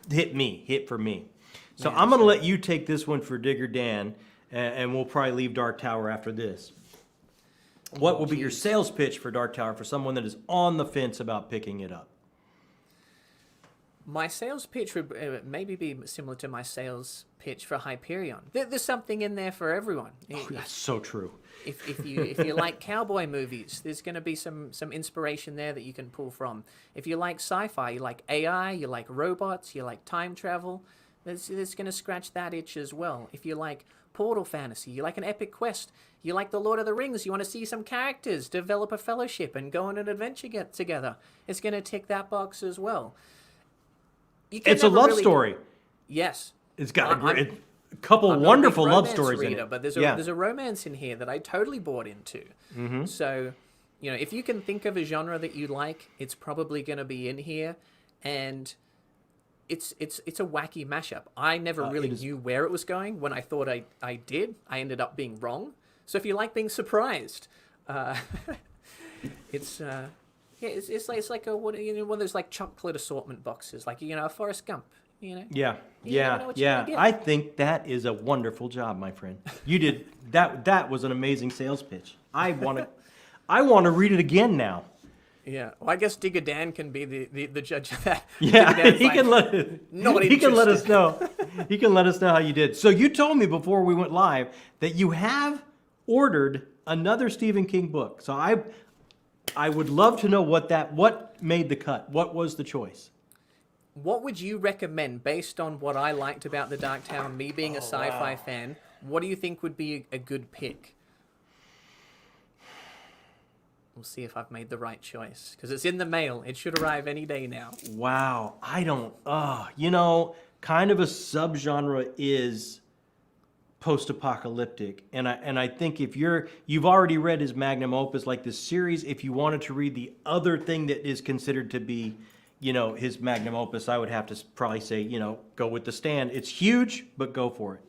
S1: hit for me. So I'm going to let you take this one for Digger Dan, and we'll probably leave Dark Tower after this. What will be your sales pitch for Dark Tower for someone that is on the fence about picking it up?
S2: My sales pitch would maybe be similar to my sales pitch for Hyperion. There's something in there for everyone.
S1: Oh, that's so true.
S2: If you like cowboy movies, there's going to be some inspiration there that you can pull from. If you like sci-fi, you like AI, you like robots, you like time travel, there's going to scratch that itch as well. If you like portal fantasy, you like an epic quest, you like the Lord of the Rings, you want to see some characters develop a fellowship and go on an adventure get together, it's going to tick that box as well.
S1: It's a love story.
S2: Yes.
S1: It's got a couple wonderful love stories in it.
S2: But there's a romance in here that I totally bought into. Mm-hmm. So, if you can think of a genre that you like, it's probably going to be in here, and it's a wacky mashup. I never really knew where it was going. When I thought I did, I ended up being wrong. So if you like being surprised, it's like one of those like chocolate assortment boxes, like a Forrest Gump.
S1: Yeah. I think that is a wonderful job, my friend. You did that. That was an amazing sales pitch. I want to read it again now.
S2: Yeah. Well, I guess Digger Dan can be the judge of that.
S1: Yeah, he can let us know. He can let us know how you did. So you told me before we went live that you have ordered another Stephen King book. So I would love to know what made the cut. What was the choice?
S2: What would you recommend based on what I liked about The Dark Tower, me being a sci-fi fan? What do you think would be a good pick? We'll see if I've made the right choice, because it's in the mail. It should arrive any day now.
S1: Wow. I don't... kind of a subgenre is post-apocalyptic. And I think if you've already read his magnum opus, like this series, if you wanted to read the other thing that is considered to be, his magnum opus, I would have to probably say, go with The Stand. It's huge, but go for it.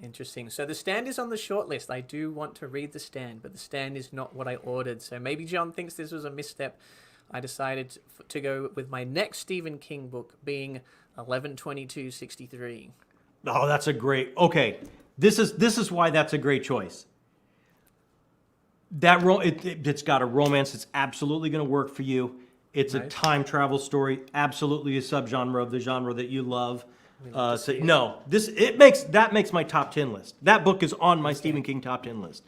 S2: Interesting. So The Stand is on the short list. I do want to read The Stand, but The Stand is not what I ordered. So maybe John thinks this was a misstep. I decided to go with my next Stephen King book being 11/22/63.
S1: Oh, that's a great... Okay, this is why that's a great choice. It's got a romance. It's absolutely going to work for you. It's nice. A time travel story. Absolutely a subgenre of the genre that you love. That makes my top 10 list. That book is on my Stephen King top 10 list.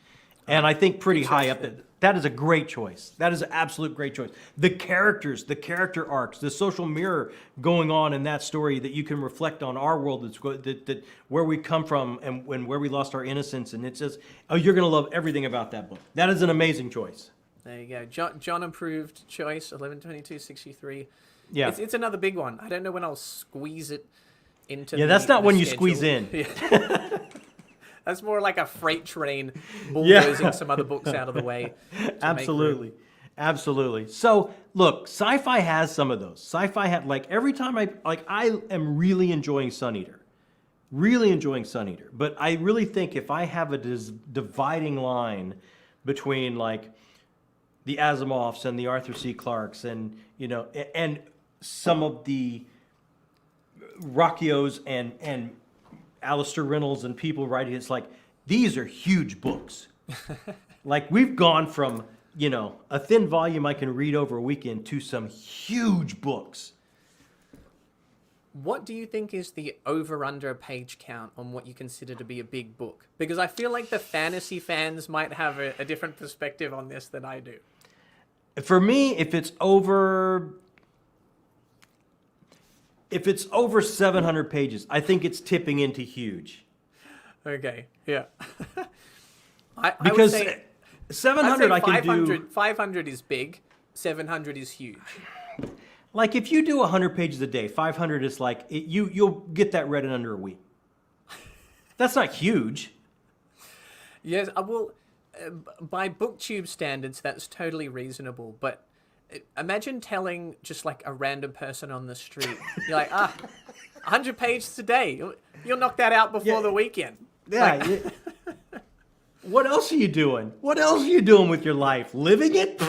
S1: And I think pretty high up there. That is a great choice. That is an absolute great choice. The characters, the character arcs, the social mirror going on in that story that you can reflect on our world, that where we come from and where we lost our innocence. And it's just, you're going to love everything about that book. That is an amazing choice.
S2: There you go. John approved choice, 11/22/63.
S1: Yeah.
S2: It's another big one. I don't know when I'll squeeze it into
S1: that's not when you
S2: schedule.
S1: Squeeze in.
S2: Yeah. That's more like a freight train bulldozing some other books out of the way.
S1: Absolutely. Absolutely. So, look, sci-fi has some of those. Sci-fi had, every time I am really enjoying Sun Eater. Really enjoying Sun Eater. But I really think if I have a dividing line between, the Asimovs and the Arthur C. Clarkes and, and some of the Rocchios and Alistair Reynolds and people writing, it's these are huge books. We've gone from, a thin volume I can read over a weekend to some huge books.
S2: What do you think is the over-under page count on what you consider to be a big book? Because I feel like the fantasy fans might have a different perspective on this than I do.
S1: For me, if it's over 700 pages, I think it's tipping into huge.
S2: Okay, yeah.
S1: Because
S2: I would say,
S1: 700 I can
S2: 500, 500 is big, 700 is huge.
S1: If you do 100 pages a day, 500 is you'll get that read in under a week. That's not huge.
S2: Yes, by BookTube standards, that's totally reasonable, but imagine telling just a random person on the street, you're 100 pages a day. You'll knock that out before the weekend.
S1: Yeah. What else are you doing? What else are you doing with your life? Living it?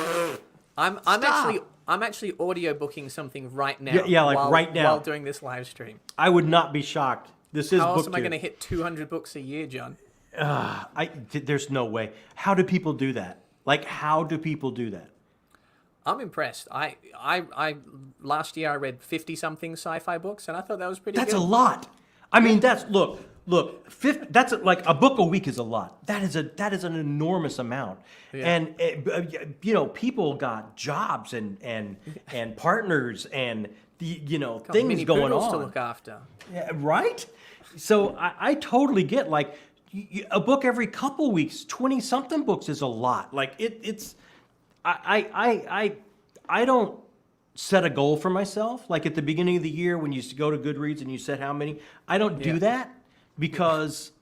S2: I'm actually audiobooking something right now.
S1: Right now.
S2: While doing this live stream.
S1: I would not be shocked. This is
S2: How else
S1: BookTube.
S2: am I going to hit 200 books a year, John?
S1: There's no way. How do people do that? How do people do that?
S2: I'm impressed. I last year I read 50 something sci-fi books, and I thought that was pretty
S1: That's
S2: good.
S1: a lot. I mean, look, 50, that's like a book a week is a lot. That is an enormous amount.
S2: Yeah.
S1: And you know, people got jobs and partners and
S2: Got
S1: things
S2: mini
S1: going
S2: poodles
S1: on.
S2: to look after.
S1: Yeah, right? So I totally get like a book every couple weeks, 20 something books is a lot. Like it's I don't set a goal for myself. Like at the beginning of the year when you go to Goodreads and you set how many, I don't do
S2: Yeah.
S1: that because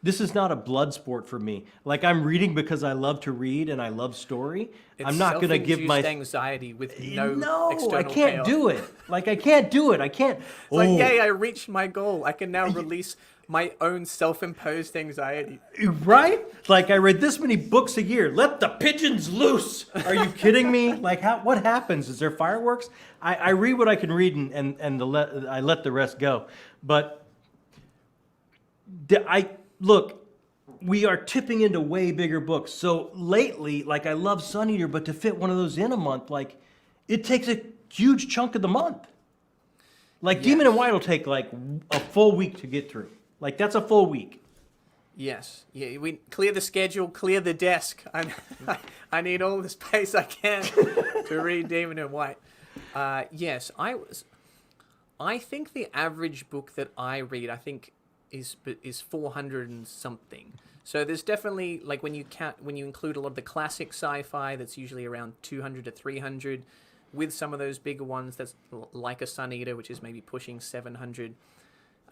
S1: this is not a blood sport for me. Like I'm reading because I love to read and I love story.
S2: It's
S1: I'm not going to give my
S2: anxiety with no
S1: no,
S2: external
S1: I can't
S2: payoff.
S1: do it. Like I can't do it. I can't.
S2: It's like, yay, I reached my goal. I can now release my own self-imposed anxiety.
S1: Right? Like I read this many books a year. Let the pigeons loose. Are you kidding me? Like what happens? Is there fireworks? I read what I can read and I let the rest go. But look, we are tipping into way bigger books. So lately, like I love Sun Eater, but to fit one of those in a month, like it takes a huge chunk of the month. Like Demon and White will take like a full week to get through. Like that's a full week.
S2: Yes. Yeah, we clear the schedule, clear the desk. I need all the space I can to read Demon and White. Yes, I think the average book that I read, I think, is 400 and something. So there's definitely like when you include a lot of the classic sci-fi, that's usually around 200 to 300. With some of those bigger ones, that's like a Sun Eater, which is maybe pushing 700.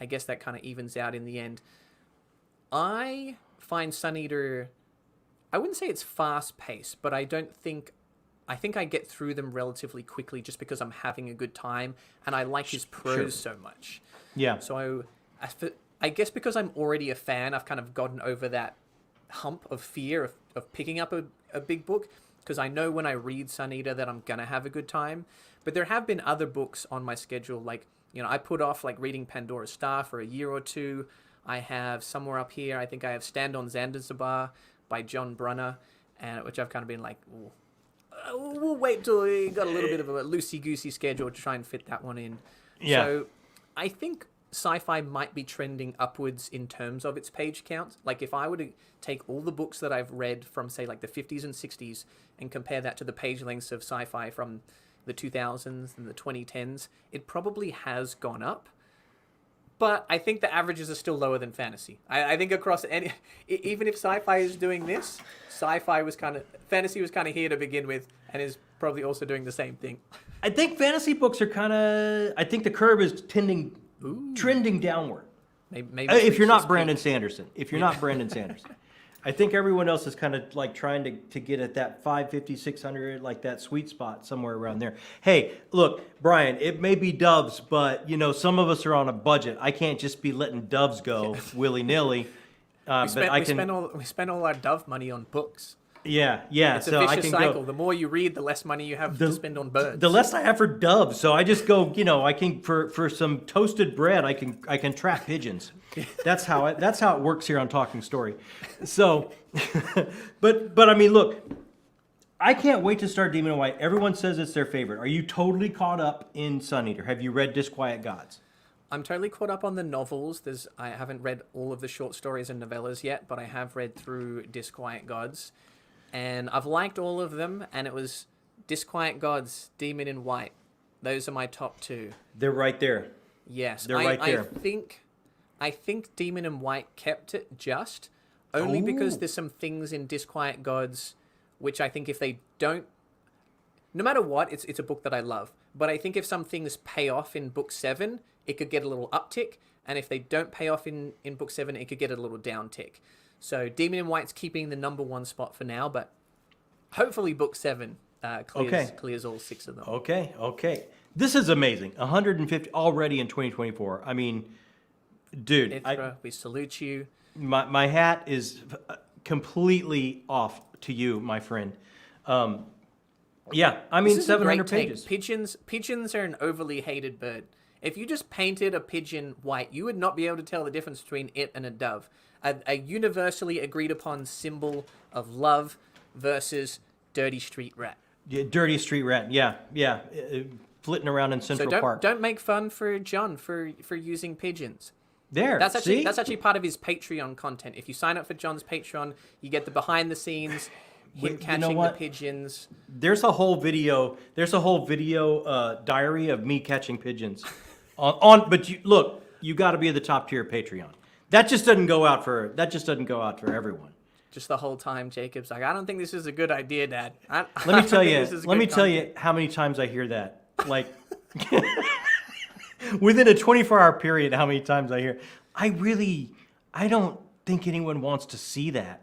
S2: I guess that kind of evens out in the end. I find Sun Eater, I wouldn't say it's fast paced, but I think I get through them relatively quickly just because I'm having a good time and I like his prose so much.
S1: Yeah.
S2: So I guess because I'm already a fan, I've kind of gotten over that hump of fear of picking up a big book, because I know when I read Sun Eater that I'm going to have a good time. But there have been other books on my schedule, like, I put off like reading Pandora's Star for a year or two. I have somewhere up here, I think I have Stand on Zanzibar by John Brunner, which I've kind of been like, we'll wait till we got a little bit of a loosey-goosey schedule to try and fit that one in.
S1: Yeah.
S2: So I think sci-fi might be trending upwards in terms of its page count. Like if I were to take all the books that I've read from, say, like the 50s and 60s and compare that to the page lengths of sci-fi from the 2000s and the 2010s, it probably has gone up. But I think the averages are still lower than fantasy. I think across any, even if sci-fi is doing this, fantasy was kind of here to begin with, and is probably also doing the same thing.
S1: I think fantasy books are I think the curve is trending downward.
S2: Maybe
S1: If you're not
S2: peak.
S1: Brandon Sanderson. I think everyone else is kind of like trying to get at that 550, 600, like that sweet spot somewhere around there. Hey, look, Brian, it may be doves, but some of us are on a budget. I can't just be letting doves go willy-nilly.
S2: We spend all our Dove money on books.
S1: Yeah.
S2: It's
S1: So
S2: a
S1: I
S2: vicious
S1: can
S2: cycle.
S1: go.
S2: The more you read, the less money you have to spend on birds.
S1: The less I have for doves, so I just go. I can for some toasted bread. I can trap pigeons. That's how it works here on Talking Story. So, but I mean, look, I can't wait to start Demon and White. Everyone says it's their favorite. Are you totally caught up in Sun Eater? Have you read Disquiet Gods?
S2: I'm totally caught up on the novels. I haven't read all of the short stories and novellas yet, but I have read through Disquiet Gods. And I've liked all of them, and it was Disquiet Gods, Demon in White. Those are my top two.
S1: They're right there.
S2: Yes.
S1: They're right there.
S2: I think Demon in White kept it just, only because there's some things in Disquiet Gods which I think if they don't... No matter what, it's a book that I love. But I think if some things pay off in book 7, it could get a little uptick. And if they don't pay off in book 7, it could get a little downtick. So Demon in White's keeping the number 1 spot for now, but hopefully book 7 clears all 6 of them.
S1: Okay. This is amazing. 150 already in 2024. I mean, dude.
S2: We salute you.
S1: My hat is completely off to you, my friend. Yeah, I mean, 700 pages.
S2: Pigeons are an overly hated bird. If you just painted a pigeon white, you would not be able to tell the difference between it and a dove. A universally agreed upon symbol of love versus dirty street rat.
S1: Yeah, dirty street rat. Yeah, yeah. Flitting around in Central
S2: So
S1: Park.
S2: don't make fun for John for using pigeons.
S1: There. See?
S2: That's actually part of his Patreon content. If you sign up for John's Patreon, you get the behind the scenes, him
S1: You
S2: catching
S1: know
S2: the
S1: what?
S2: pigeons.
S1: There's a whole video. There's a whole video diary of me catching pigeons. But you got to be at the top tier of Patreon. That just doesn't go out for everyone.
S2: Just the whole time, Jacob's like, I don't think this is a good idea, Dad. I
S1: Let
S2: don't
S1: me tell
S2: think
S1: you.
S2: this is
S1: Let me
S2: good
S1: tell
S2: content."
S1: you how many times I hear that. Like within a 24-hour period, how many times I hear. I don't think anyone wants to see that.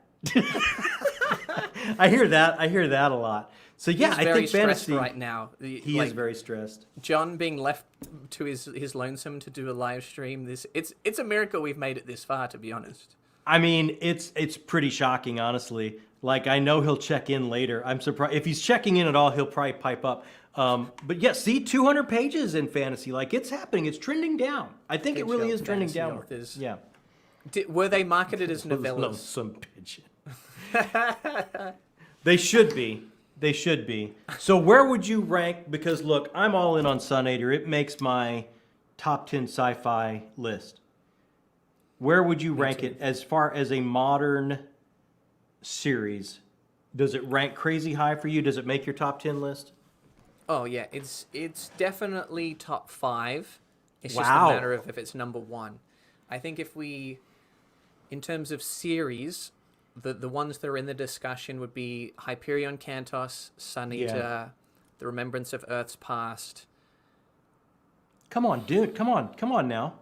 S1: I hear that a lot. So yeah,
S2: He's
S1: I
S2: very
S1: think
S2: stressed
S1: fantasy.
S2: right now.
S1: He is very stressed.
S2: John being left to his lonesome to do a live stream. It's a miracle we've made it this far, to be honest.
S1: I mean, it's pretty shocking, honestly. Like, I know he'll check in later. I'm surprised if he's checking in at all. He'll probably pipe up. But yeah, see, 200 pages in fantasy. Like, it's happening. It's trending down. I think it really is trending
S2: Fantasy
S1: down.
S2: authors.
S1: Yeah.
S2: Were they marketed as novellas?
S1: Lonesome pigeon. They should be. They should be. So where would you rank? Because look, I'm all in on Sun Eater. It makes my top 10 sci-fi list. Where would you rank it as far as a modern series? Does it rank crazy high for you? Does it make your top 10 list?
S2: Oh yeah, it's definitely top 5. It's just
S1: Wow.
S2: a matter of if it's number 1. I think in terms of series, the ones that are in the discussion would be Hyperion Cantos, Sun Eater, The Remembrance of Earth's Past.
S1: Come on, dude. Come on now.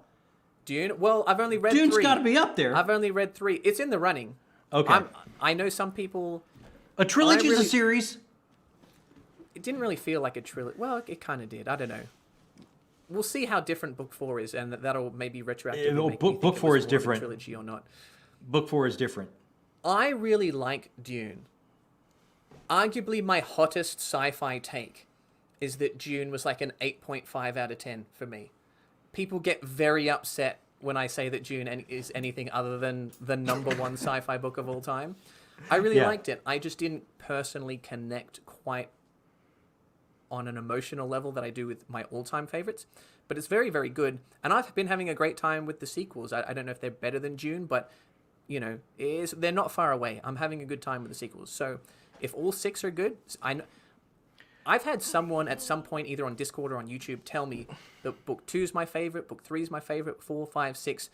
S2: Dune. Well, I've only read
S1: Dune's
S2: 3.
S1: got to be up there.
S2: I've only read 3. It's in the running.
S1: Okay.
S2: I know some people.
S1: A trilogy is
S2: really-
S1: a series.
S2: It didn't really feel like a trilogy. Well, it kind of did. I don't know. We'll see how different Book 4 is, and that'll maybe retroactively
S1: well,
S2: make me think
S1: Book
S2: it
S1: 4
S2: was
S1: is
S2: more of a
S1: different.
S2: trilogy or not.
S1: Book 4 is different.
S2: I really like Dune. Arguably, my hottest sci-fi take is that Dune was like an 8.5 out of 10 for me. People get very upset when I say that Dune is anything other than the number 1 sci-fi book of all time. I really liked it. I just didn't personally connect quite on an emotional level that I do with my all-time favorites. But it's very, very good. And I've been having a great time with the sequels. I don't know if they're better than Dune, but, you know, they're not far away. I'm having a good time with the sequels. So if all 6 are good, I've had someone at some point, either on Discord or on YouTube, tell me that book 2 is my favorite, book 3 is my favorite, 4, 5, 6.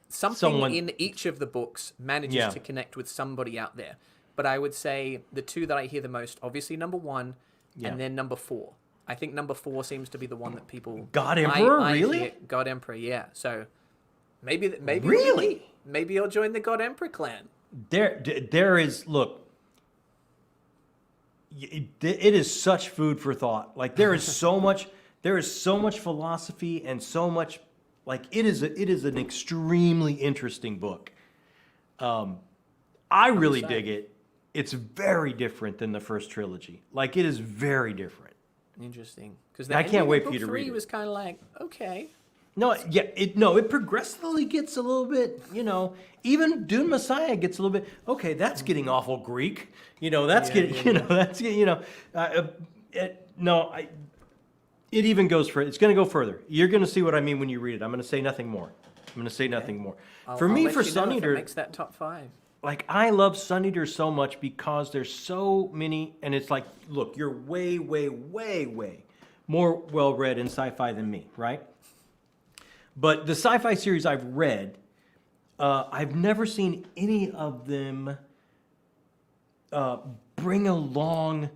S2: Something in each of the books manages to connect with somebody out there. But I would say the 2 that I hear the most, obviously number 1, and then number 4. I think number 4 seems to be the one that people...
S1: God Emperor,
S2: I
S1: really?
S2: hear God Emperor, yeah. So maybe
S1: Really?
S2: maybe you'll join the God Emperor clan.
S1: There is, look, it is such food for thought. Like, there is so much philosophy and so much, like, it is an extremely interesting book. I really dig it. It's very different than the first trilogy. Like, it is very different.
S2: Interesting. Because
S1: I can't wait for you to read it.
S2: was kind of like, okay.
S1: No, yeah, it progressively gets a little bit, even Dune Messiah gets a little bit, okay, that's getting awful Greek. It even goes further. It's going to go further. You're going to see what I mean when you read it. I'm going to say nothing more.
S2: I'll
S1: For me,
S2: let
S1: for
S2: you know
S1: Sun
S2: if it
S1: Eater,
S2: makes that top 5.
S1: like, I love Sun Eater so much because there's so many, and it's like, look, you're way, way, way, way more well-read in sci-fi than me, right? But the sci-fi series I've read, I've never seen any of them bring along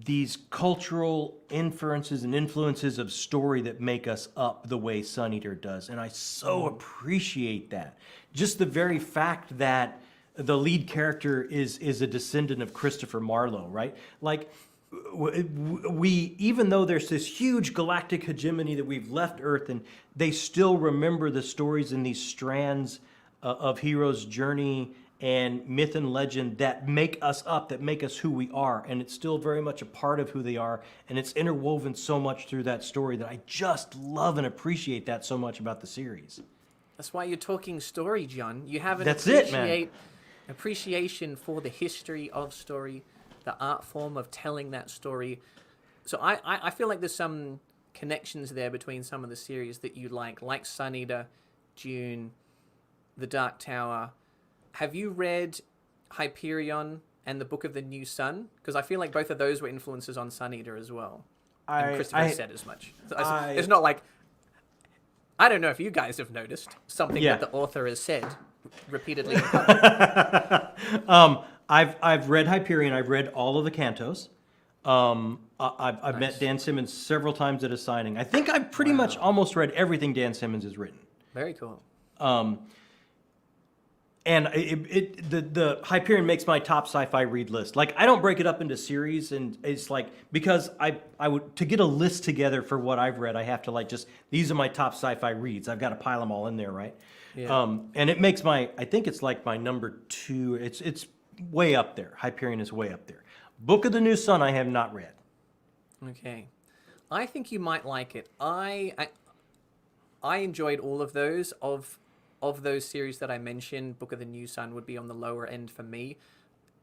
S1: these cultural inferences and influences of story that make us up the way Sun Eater does. And I so appreciate that. Just the very fact that the lead character is a descendant of Christopher Marlowe, right? Like, we, even though there's this huge galactic hegemony that we've left Earth, and they still remember the stories in these strands of hero's journey and myth and legend that make us up, that make us who we are. And it's still very much a part of who they are. And it's interwoven so much through that story that I just love and appreciate that so much about the series.
S2: That's why you're talking story, John. You have an
S1: That's it, man.
S2: appreciation for the history of story, the art form of telling that story. So I feel like there's some connections there between some of the series that you like Sun Eater, Dune, The Dark Tower. Have you read Hyperion and the Book of the New Sun? Because I feel like both of those were influences on Sun Eater as well. And Christopher said as much. It's not like... I don't know if you guys have noticed something that the author has said repeatedly.
S1: I've read Hyperion. I've read all of the cantos. I've met Dan Simmons several times at a signing. I think I've pretty much almost read everything Dan Simmons has written.
S2: Very cool.
S1: And the Hyperion makes my top sci-fi read list. Like, I don't break it up into series, and it's like, because I would, to get a list together for what I've read, I have to like just, these are my top sci-fi reads. I've got to pile them all in there, right?
S2: Yeah.
S1: And it makes I think it's like my number 2. It's way up there. Hyperion is way up there. Book of the New Sun I have not read.
S2: Okay. I think you might like it. I enjoyed all of those. Of those series that I mentioned, Book of the New Sun would be on the lower end for me,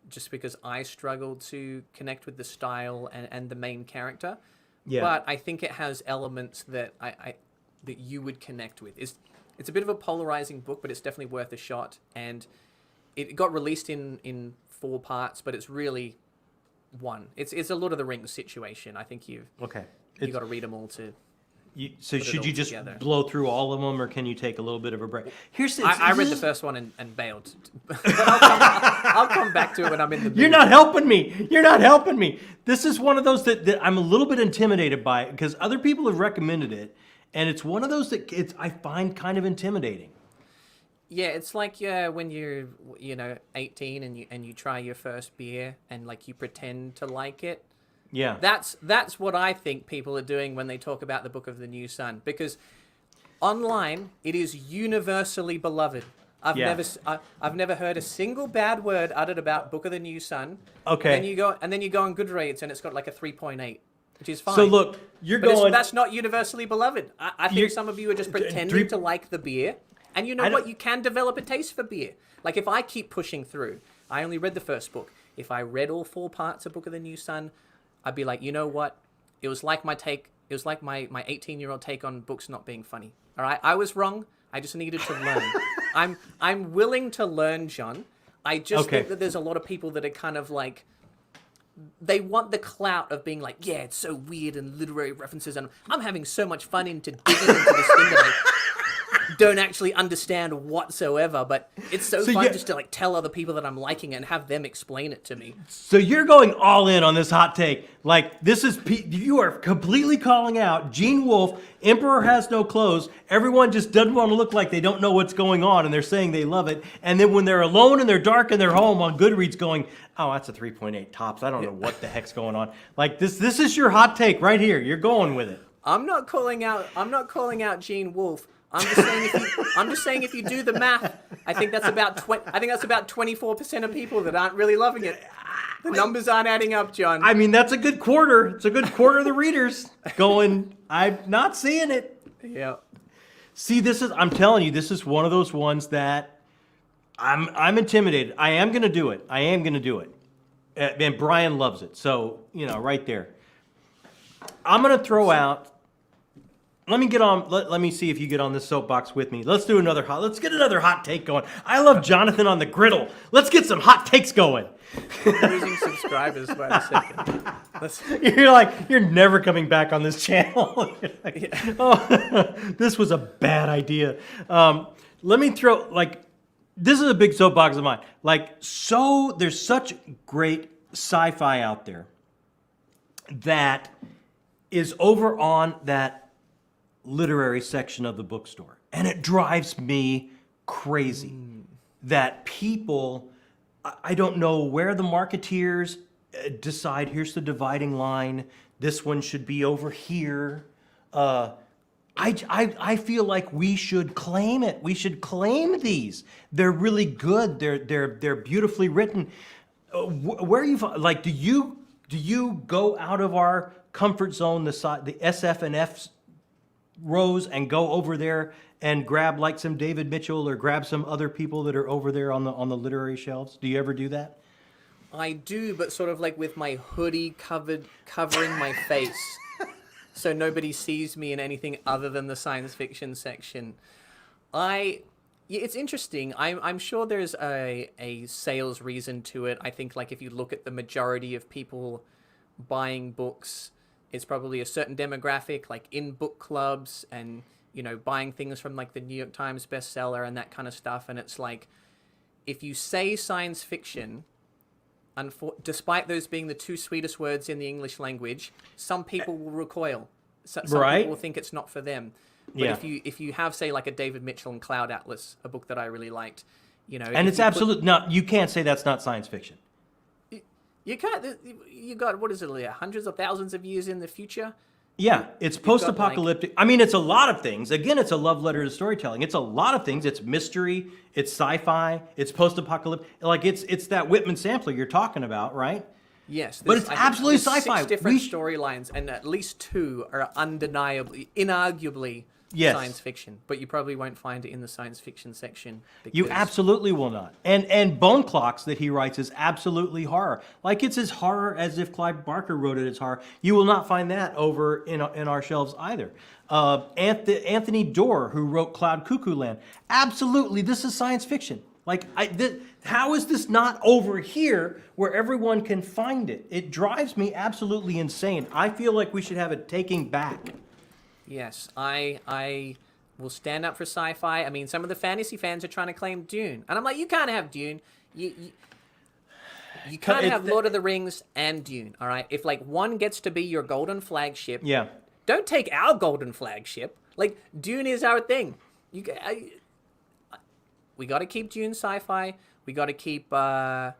S2: just because I struggled to connect with the style and the main character.
S1: Yeah.
S2: But I think it has elements that that you would connect with. It's a bit of a polarizing book, but it's definitely worth a shot. And it got released in 4 parts, but it's really one. It's a Lord of the Rings situation. I think you got to read them all to.
S1: So should you just
S2: together.
S1: blow through all of them, or can you take a little bit of a break?
S2: I read the first one and bailed. But I'll come back to it when I'm in the mood.
S1: You're not helping me. You're not helping me. This is one of those that I'm a little bit intimidated by, because other people have recommended it, and it's one of those that I find kind of intimidating.
S2: Yeah, it's like when you're 18 and you try your first beer and like you pretend to like it.
S1: Yeah.
S2: That's what I think people are doing when they talk about the Book of the New Sun, because online it is universally beloved. I've never heard a single bad word uttered about Book of the New Sun.
S1: Okay.
S2: And then you go on Goodreads and it's got like a 3.8, which is fine.
S1: So look,
S2: that's not universally beloved. I think some of you are just pretending to like the beer. And you know what? You can develop a taste for beer. Like, if I keep pushing through, I only read the first book. If I read all 4 parts of Book of the New Sun, I'd be like, you know what? It was like my 18-year-old take on books not being funny. All right? I was wrong. I just needed to learn. I'm willing to learn, John. I just think that there's a lot of people that are kind of like, they want the clout of being like, yeah, it's so weird and literary references, and I'm having so much fun into digging into this thing that I don't actually understand whatsoever, but it's so fun just to like tell other people that I'm liking it and have them explain it to me.
S1: So you're going all in on this hot take. Like, this is, you are completely calling out Gene Wolfe, Emperor Has No Clothes. Everyone just doesn't want to look like they don't know what's going on, and they're saying they love it. And then when they're alone and they're dark in their home on Goodreads going, oh, that's a 3.8 tops. I don't know what the heck's going on. Like, this is your hot take right here. You're going with it.
S2: I'm not calling out Gene Wolfe. I'm just saying if you do the math, I think that's about 24% of people that aren't really loving it. The numbers aren't adding up, John.
S1: I mean, that's a good quarter. It's a good quarter of the readers going, I'm not seeing it.
S2: Yeah.
S1: See, I'm telling you, this is one of those ones that I'm intimidated. I am going to do it. And Brian loves it. So, right there. I'm going to throw out, let me see if you get on this soapbox with me. Let's get another hot take going. I love Jonathan on the griddle. Let's get some hot takes going.
S2: Losing subscribers by a second.
S1: You're never coming back on this channel. This was a bad idea. Let me throw, this is a big soapbox of mine. There's such great sci-fi out there that is over on that literary section of the bookstore. And it drives me crazy that people, I don't know where the marketeers decide, here's the dividing line, this one should be over here. I feel like we should claim it. We should claim these. They're really good. They're beautifully written. Where are you, do you go out of our comfort zone, the SF and F rows, and go over there and grab some David Mitchell or grab some other people that are over there on the literary shelves? Do you ever do that?
S2: I do, but sort of like with my hoodie covering my face, so nobody sees me in anything other than the science fiction section. Yeah, it's interesting. I'm sure there's a sales reason to it. I think like if you look at the majority of people buying books, it's probably a certain demographic, like in book clubs and buying things from like the New York Times bestseller and that kind of stuff. And it's like if you say science fiction, despite those being the two sweetest words in the English language, some people will recoil. Some people will think it's not for them. But if you have, say, like a David Mitchell and Cloud Atlas, a book that I really liked,
S1: and it's absolute. No, you can't say that's not science fiction.
S2: You can't. You got, what is it, like hundreds of thousands of years in the future?
S1: Yeah, it's post-apocalyptic. I mean, it's a lot of things. Again, it's a love letter to storytelling. It's a lot of things. It's mystery. It's sci-fi. It's post-apocalyptic. Like it's that Whitman sampler you're talking about, right?
S2: Yes,
S1: but it's absolutely sci-fi.
S2: 6 different storylines, and at least 2 are undeniably, inarguably science fiction. But you probably won't find it in the science fiction section.
S1: You absolutely will not. And Bone Clocks that he writes is absolutely horror. Like it's as horror as if Clive Barker wrote it as horror. You will not find that over in our shelves either. Anthony Doerr, who wrote Cloud Cuckoo Land, absolutely, this is science fiction. Like, how is this not over here where everyone can find it? It drives me absolutely insane. I feel like we should have a taking back.
S2: Yes, I will stand up for sci-fi. I mean, some of the fantasy fans are trying to claim Dune. And I'm like, you can't have Dune. You can't have Lord of the Rings and Dune, all right? If, like, one gets to be your golden flagship, don't take our golden flagship. Like, Dune is our thing. We got to keep Dune sci-fi. We got to keep Flowers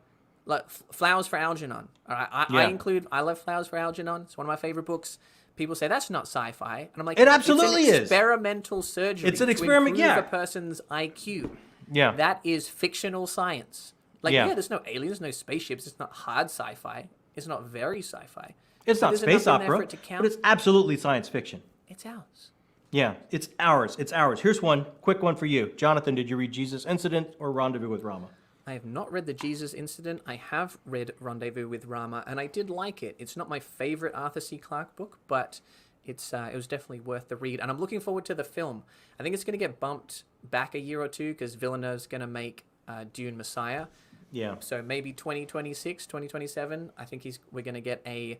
S2: for Algernon. All right, I love Flowers for Algernon. It's one of my favorite books. People say that's not sci-fi, and I'm like,
S1: it absolutely
S2: is. Experimental surgery.
S1: It's an experiment.
S2: To improve a person's IQ.
S1: Yeah,
S2: that is fictional science. Like, there's no aliens, no spaceships. It's not hard sci-fi. It's not very sci-fi.
S1: It's not space opera, but it's absolutely science fiction.
S2: It's ours.
S1: Yeah, it's ours. It's ours. Here's one quick one for you, Jonathan. Did you read Jesus Incident or Rendezvous with Rama?
S2: I have not read the Jesus Incident. I have read Rendezvous with Rama, and I did like it. It's not my favorite Arthur C. Clarke book, but it was definitely worth the read. And I'm looking forward to the film. I think it's going to get bumped back a year or two because Villeneuve's going to make Dune Messiah.
S1: Yeah.
S2: So maybe 2026, 2027. I think we're going to get a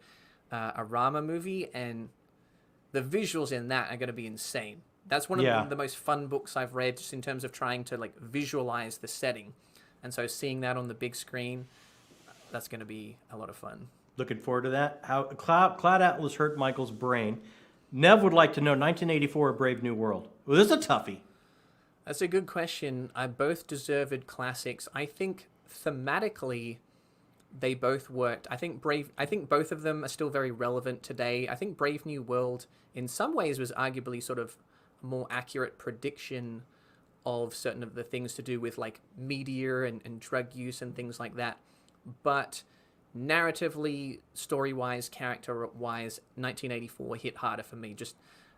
S2: Rama movie, and the visuals in that are going to be insane. That's one of the most fun books I've read, just in terms of trying to like visualize the setting. And so seeing that on the big screen, that's going to be a lot of fun.
S1: Looking forward to that. How Cloud Atlas hurt Michael's brain. Nev would like to know 1984, A Brave New World. Well, this is a toughie.
S2: That's a good question. Both deserved classics. I think thematically, they both worked. I think both of them are still very relevant today. I think Brave New World, in some ways, was arguably sort of a more accurate prediction of certain of the things to do with like media and drug use and things like that. But narratively, story-wise, character-wise, 1984 hit harder for me. Just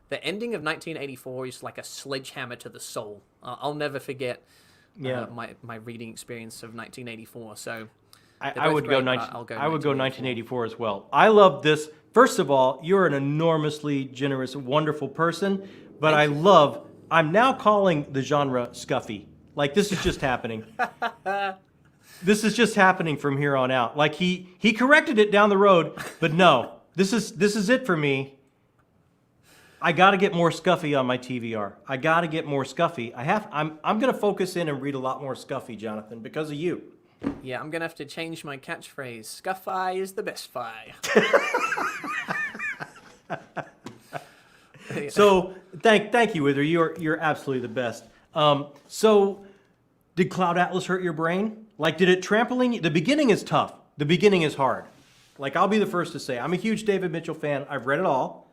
S2: the ending of 1984 is like a sledgehammer to the soul. I'll never forget my reading experience of 1984. So
S1: I would go 1984 as well. I love this. First of all, you're an enormously generous, wonderful person, but I'm now calling the genre scuffy. Like, this is just happening. This is just happening from here on out. Like, he corrected it down the road, but no, this is it for me. I got to get more scuffy on my TVR. I got to get more scuffy. I'm going to focus in and read a lot more scuffy, Jonathan, because of you.
S2: Yeah, I'm going to have to change my catchphrase. Scuff-fi is the best fi.
S1: So thank you, Wither. You're absolutely the best. So did Cloud Atlas hurt your brain? Like, did it trampoline you? The beginning is tough. The beginning is hard. Like, I'll be the first to say, I'm a huge David Mitchell fan. I've read it all.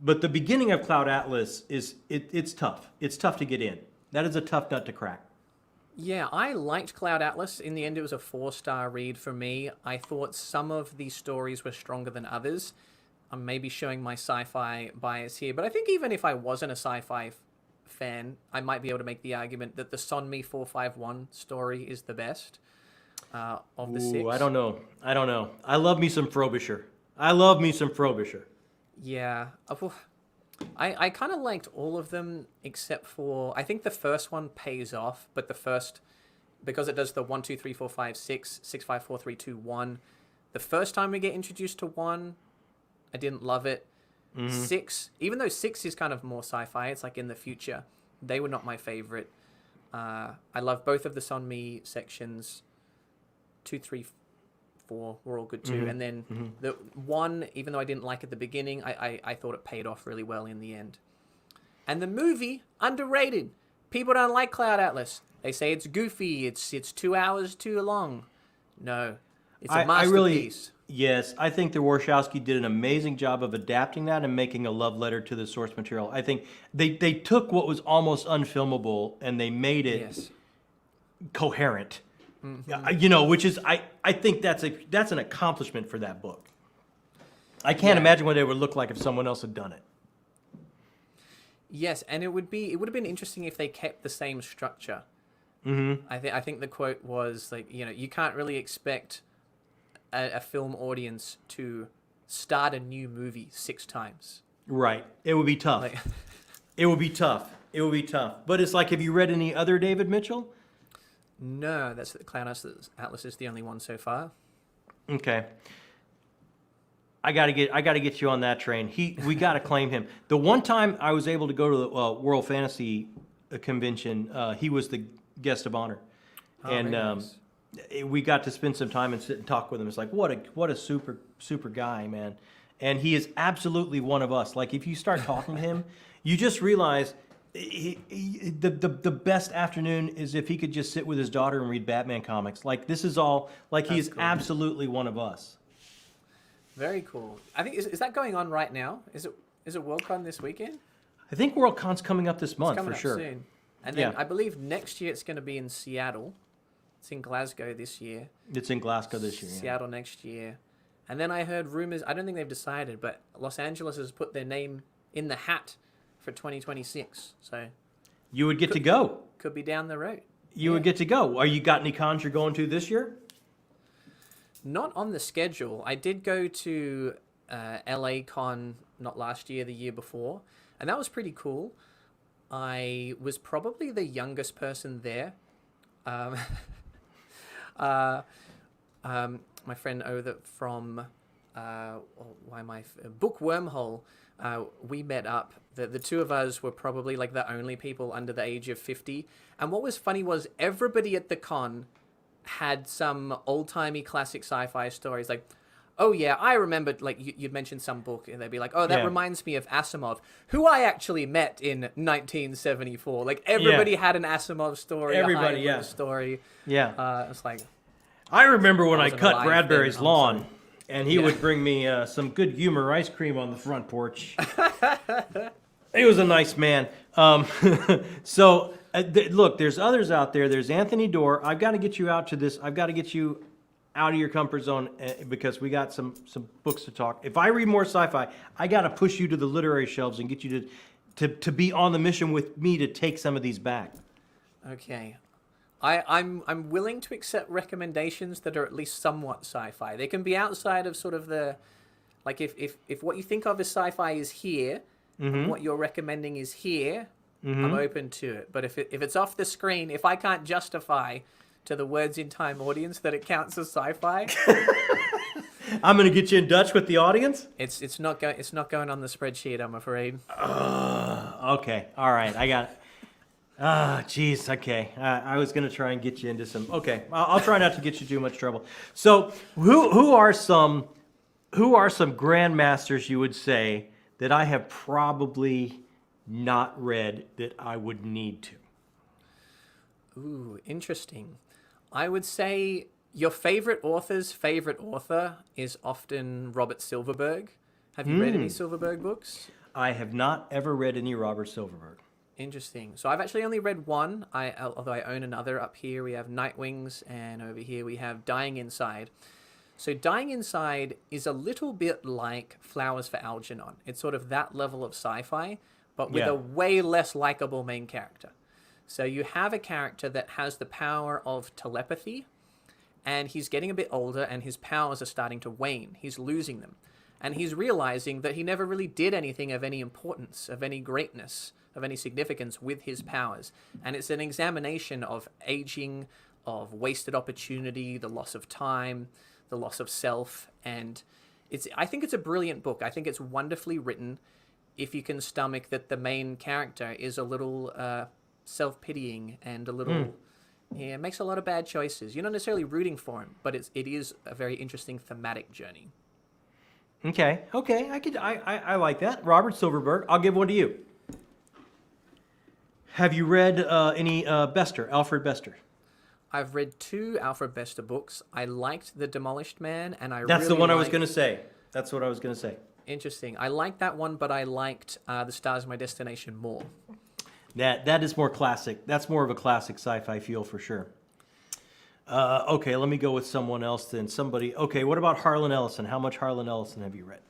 S1: But the beginning of Cloud Atlas it's tough. It's tough to get in. That is a tough nut to crack.
S2: Yeah, I liked Cloud Atlas. In the end, it was a 4-star read for me. I thought some of the stories were stronger than others. I'm maybe showing my sci-fi bias here, but I think even if I wasn't a sci-fi fan, I might be able to make the argument that the Sonmi 451 story is the best. of the six.
S1: Ooh, I don't know. I love me some Frobisher. I love me some Frobisher.
S2: Yeah. I kind of liked all of them except for, I think the first one pays off, but the first, because it does the 1, 2, 3, 4, 5, 6, 6, 5, 4, 3, 2, 1. The first time we get introduced to 1, I didn't love it. 6, even though 6 is kind of more sci-fi, it's like in the future, they were not my favorite. I love both of the Sonmi sections. 2, 3, 4 were all good too. And then the 1, even though I didn't like at the beginning, I thought it paid off really well in the end. And the movie, underrated. People don't like Cloud Atlas. They say it's goofy, it's 2 hours too long. No, it's a masterpiece.
S1: Yes, I think the Warshawski did an amazing job of adapting that and making a love letter to the source material. I think they took what was almost unfilmable and they made it coherent. You know, which is I think that's an accomplishment for that book. I can't imagine what it would look like if someone else had done it.
S2: Yes, and it would have been interesting if they kept the same structure. I think the quote was like, you know, you can't really expect a film audience to start a new movie 6 times.
S1: Right. It would be tough. It would be tough. But it's like, have you read any other David Mitchell?
S2: No, that's the Cloud Atlas is the only one so far.
S1: Okay. I gotta get you on that train. We gotta claim him. The one time I was able to go to the World Fantasy Convention, he was the guest of honor, and
S2: nice.
S1: We got to spend some time and sit and talk with him. It's like what a super guy, man. And he is absolutely one of us. Like if you start talking to him, you just realize the best afternoon is if he could just sit with his daughter and read Batman comics. Like this is all like he's cool. Absolutely one of us.
S2: Very cool. I think is that going on right now? Is it Worldcon this weekend?
S1: I think Worldcon's coming up this month
S2: it's coming
S1: for
S2: up
S1: sure.
S2: Soon. And then I believe next year it's going to be in Seattle. It's in Glasgow this year.
S1: It's in Glasgow this year.
S2: Seattle next year. And then I heard rumors, I don't think they've decided, but Los Angeles has put their name in the hat for 2026. So
S1: you would get to go.
S2: Could be down the road.
S1: You would get to go. Are you got any cons you're going to this year?
S2: Not on the schedule. I did go to LA Con not last year, the year before, and that was pretty cool. I was probably the youngest person there. My friend Oda from Book Wormhole, we met up. The two of us were probably like the only people under the age of 50. And what was funny was everybody at the con had some old-timey classic sci-fi stories. Like, oh yeah, I remember, like you'd mentioned some book and they'd be like, oh, that reminds me of Asimov, who I actually met in 1974. Like everybody had an Asimov story, a story. Yeah. It's like,
S1: I remember when I cut Bradbury's lawn and he would bring me some good humor ice cream on the front porch. He was a nice man. So look, there's others out there. There's Anthony Dorr. I've got to get you out to this. I've got to get you out of your comfort zone because we got some books to talk. If I read more sci-fi, I got to push you to the literary shelves and get you to be on the mission with me to take some of these back.
S2: Okay. I'm willing to accept recommendations that are at least somewhat sci-fi. They can be outside of sort of the, like if what you think of as sci-fi is here, and what you're recommending is here, I'm open to it. But if it's off the screen, if I can't justify to the Words in Time audience that it counts as sci-fi,
S1: I'm gonna get you in Dutch with the audience.
S2: It's not going on the spreadsheet, I'm afraid.
S1: Okay, all right, I got it. Geez, okay. I was gonna try and get you into some. Okay, I'll try not to get you too much trouble. So, who are some grandmasters you would say that I have probably not read that I would need to?
S2: Ooh, interesting. I would say your favorite author's favorite author is often Robert Silverberg. Have you read any Silverberg books?
S1: I have not ever read any Robert Silverberg.
S2: Interesting. So I've actually only read one, although I own another. Up here we have Nightwings, and over here we have Dying Inside. So Dying Inside is a little bit like Flowers for Algernon. It's sort of that level of sci-fi, but with a way less likable main character. So you have a character that has the power of telepathy, and he's getting a bit older, and his powers are starting to wane. He's losing them. And he's realizing that he never really did anything of any importance, of any greatness, of any significance with his powers. And it's an examination of aging, of wasted opportunity, the loss of time, the loss of self. And I think it's a brilliant book. I think it's wonderfully written if you can stomach that the main character is a little self-pitying and a little... Yeah, makes a lot of bad choices. You're not necessarily rooting for him, but it is a very interesting thematic journey.
S1: Okay. I like that. Robert Silverberg, I'll give one to you. Have you read any Bester, Alfred Bester?
S2: I've read 2 Alfred Bester books. I liked The Demolished Man, and
S1: That's the one I was going to say. That's what I was going to say.
S2: Interesting. I liked that one, but I liked The Stars of My Destination more.
S1: That is more classic. That's more of a classic sci-fi feel for sure. Okay, let me go with someone else then. Okay, what about Harlan Ellison? How much Harlan Ellison have you read?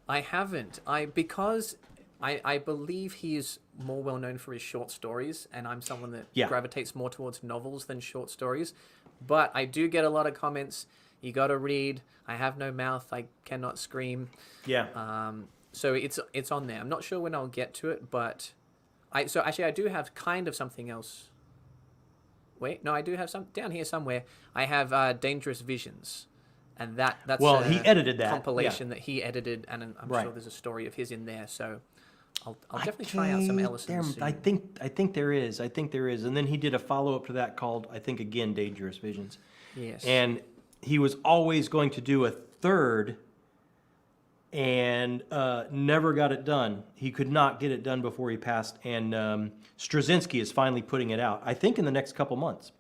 S2: I haven't. Because I believe he is more well known for his short stories, and I'm someone that gravitates more towards novels than short stories. But I do get a lot of comments. You got to read. I have no mouth. I cannot scream.
S1: Yeah.
S2: So it's on there. I'm not sure when I'll get to it, but I do have kind of something else. Wait, no, I do have some down here somewhere. I have Dangerous Visions, and that's
S1: he edited that
S2: compilation that he edited, and I'm sure there's a story of his in there. So I'll definitely try out some Ellison soon.
S1: I think there is, and then he did a follow up to that called again Dangerous Visions.
S2: Yes,
S1: and he was always going to do a third, and never got it done. He could not get it done before he passed, and Straczynski is finally putting it out, I think in the next couple months.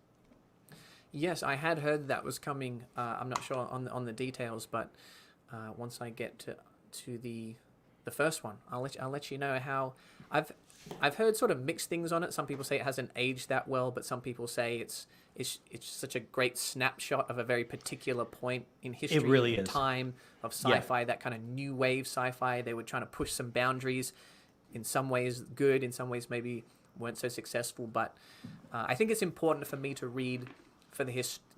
S2: Yes, I had heard that was coming. I'm not sure on the details, but once I get to the first one, I'll let you know how. I've heard sort of mixed things on it. Some people say it hasn't aged that well, but some people say it's such a great snapshot of a very particular point in history.
S1: It really is.
S2: Time of sci-fi, that kind of new wave sci-fi. They were trying to push some boundaries. In some ways good, in some ways maybe weren't so successful. But I think it's important for me to read for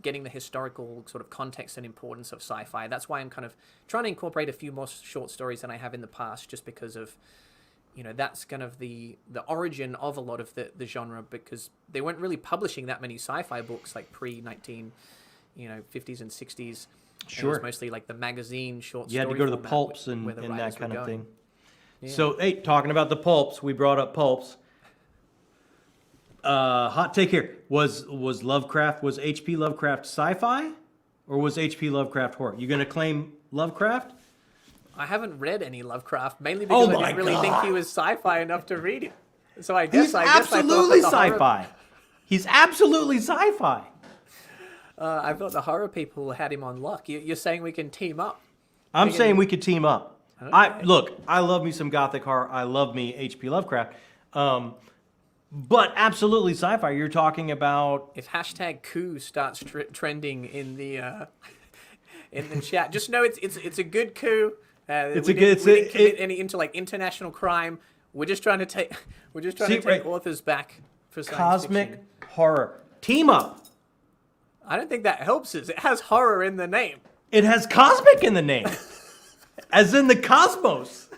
S2: getting the historical sort of context and importance of sci-fi. That's why I'm kind of trying to incorporate a few more short stories than I have in the past, just because of, that's kind of the origin of a lot of the genre, because they weren't really publishing that many sci-fi books like pre-50s and 60s.
S1: Sure.
S2: It was mostly like the magazine short story.
S1: You had to go to the
S2: format
S1: pulps
S2: where
S1: and
S2: the
S1: that
S2: writers
S1: kind
S2: were
S1: of
S2: going.
S1: thing.
S2: Yeah.
S1: So, hey, talking about the pulps, we brought up pulps. Hot take here. Was H.P. Lovecraft sci-fi, or was H.P. Lovecraft horror? You going to claim Lovecraft?
S2: I haven't read any Lovecraft, mainly because I didn't really think he was sci-fi enough to read it. So I guess I
S1: absolutely
S2: thought
S1: sci-fi. He's absolutely sci-fi.
S2: I thought the horror people had him on lock. You're saying we can team up?
S1: I'm saying we could team up.
S2: Okay.
S1: I love me some gothic horror. I love me H.P. Lovecraft. But absolutely sci-fi. You're talking about...
S2: If #coup starts trending in the chat, just know it's a good coup. We didn't commit any international crime. We're just trying to take authors back for science
S1: cosmic
S2: fiction.
S1: horror. Team up.
S2: I don't think that helps us. It has horror in the name.
S1: It has cosmic in the name. As in the cosmos.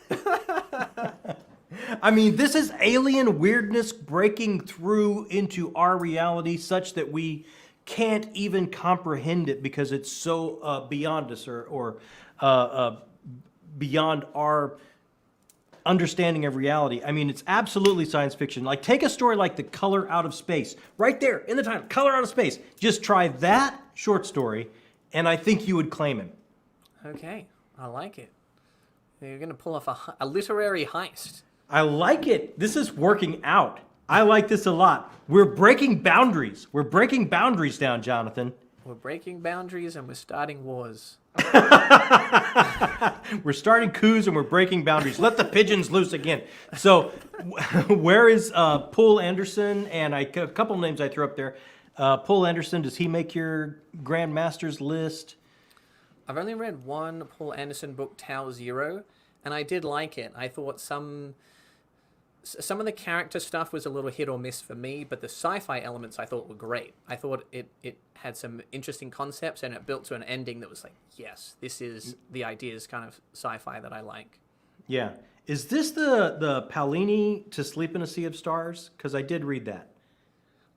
S1: I mean, this is alien weirdness breaking through into our reality such that we can't even comprehend it because it's so beyond us or beyond our understanding of reality. I mean, it's absolutely science fiction. Like, take a story like The Color Out of Space. Right there in the title, Color Out of Space. Just try that short story, and I think you would claim him.
S2: Okay, I like it. You're going to pull off a literary heist.
S1: I like it. This is working out. I like this a lot. We're breaking boundaries. We're breaking boundaries down, Jonathan.
S2: We're breaking boundaries and we're starting wars.
S1: We're starting coups and we're breaking boundaries. Let the pigeons loose again. So where is Poul Anderson? And a couple names I threw up there. Poul Anderson, does he make your Grandmasters list?
S2: I've only read one Poul Anderson book, Tau Zero, and I did like it. I thought some some of the character stuff was a little hit or miss for me, but the sci-fi elements I thought were great. I thought it had some interesting concepts, and it built to an ending that was like, yes, this is the ideas kind of sci-fi that I like.
S1: Yeah. Is this the Paolini To Sleep in a Sea of Stars? Because I did read that.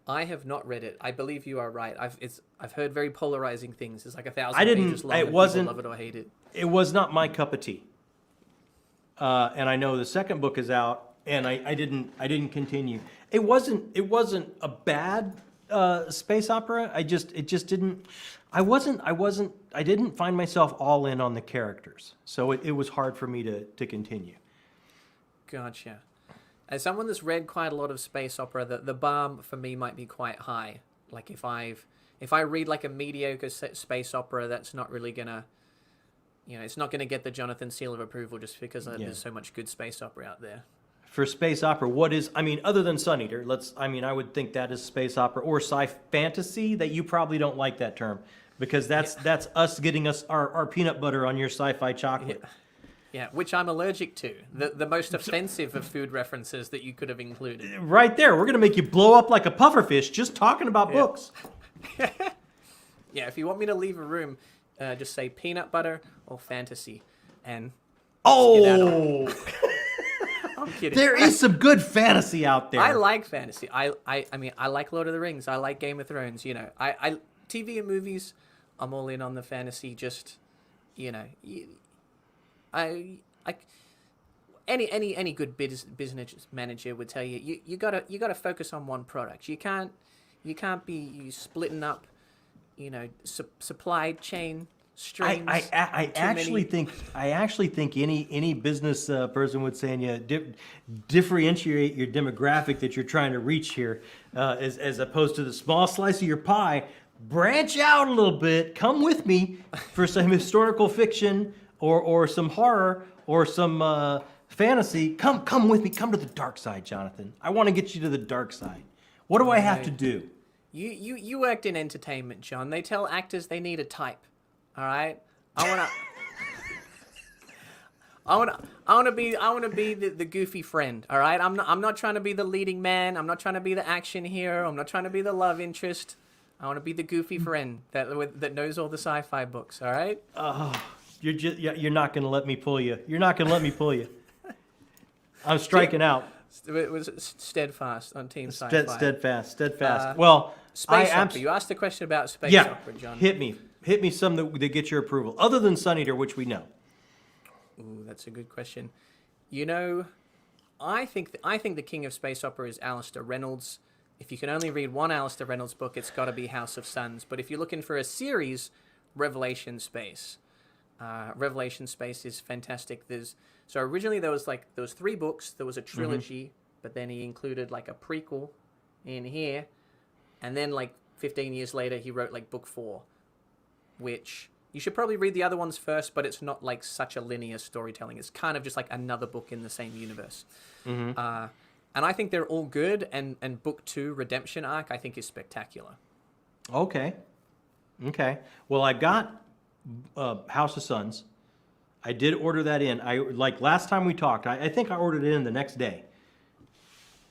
S2: I have not read it. I believe you are right. I've heard very polarizing things. It's like 1,000
S1: I didn't.
S2: pages long.
S1: It
S2: and
S1: wasn't.
S2: People love it or hate it.
S1: It was not my cup of tea. And I know the second book is out, and I didn't continue. It wasn't a bad space opera. I didn't find myself all in on the characters, so it was hard for me to continue.
S2: Gotcha. As someone that's read quite a lot of space opera, the bar for me might be quite high. Like if I read like a mediocre space opera, that's not really gonna, it's not gonna get the Jonathan seal of approval just because there's so much good space opera out there.
S1: For space opera, other than Sun Eater, I would think that is space opera or sci-fantasy. That you probably don't like that term because that's us getting our peanut butter on your sci-fi chocolate.
S2: Yeah, which I'm allergic to. The most offensive of food references that you could have included.
S1: Right there. We're going to make you blow up like a pufferfish just talking about books.
S2: Yeah, if you want me to leave a room, just say peanut butter or fantasy. And
S1: oh!
S2: I'm kidding.
S1: There is some good fantasy out there.
S2: I like fantasy. I like Lord of the Rings. I like Game of Thrones. I TV and movies, I'm all in on the fantasy. Just, any good business manager would tell you you gotta focus on one product. You can't be splitting up, supply chain streams.
S1: I actually think any business person would say, differentiate your demographic that you're trying to reach here, as opposed to the small slice of your pie. Branch out a little bit. Come with me for some historical fiction or some horror or some fantasy. Come with me. Come to the dark side, Jonathan. I want to get you to the dark side. What do I have to do?
S2: You worked in entertainment, John. They tell actors they need a type. All right, I wanna be the goofy friend. All right, I'm not trying to be the leading man. I'm not trying to be the action hero. I'm not trying to be the love interest. I want to be the goofy friend that knows all the sci-fi books. All right.
S1: You're not gonna let me pull you. You're not gonna let me pull you. I'm striking out.
S2: It was steadfast on Team Sci-Fi.
S1: Steadfast. Well,
S2: space opera. You asked a question about space opera, John.
S1: Hit me some that get your approval, other than Sun Eater, which we know.
S2: Ooh, that's a good question. I think the king of space opera is Alistair Reynolds. If you can only read one Alistair Reynolds book, it's got to be House of Suns. But if you're looking for a series, Revelation Space. Revelation Space is fantastic. So originally there was 3 books. There was a trilogy, but then he included like a prequel in here, and then 15 years later he wrote book 4, which you should probably read the other ones first. But it's not such a linear storytelling. It's kind of just another book in the same universe. And I think they're all good. And book 2, Redemption Arc, I think is spectacular.
S1: Okay. Well, I got House of Suns. I did order that in. Last time we talked, I think I ordered it in the next day.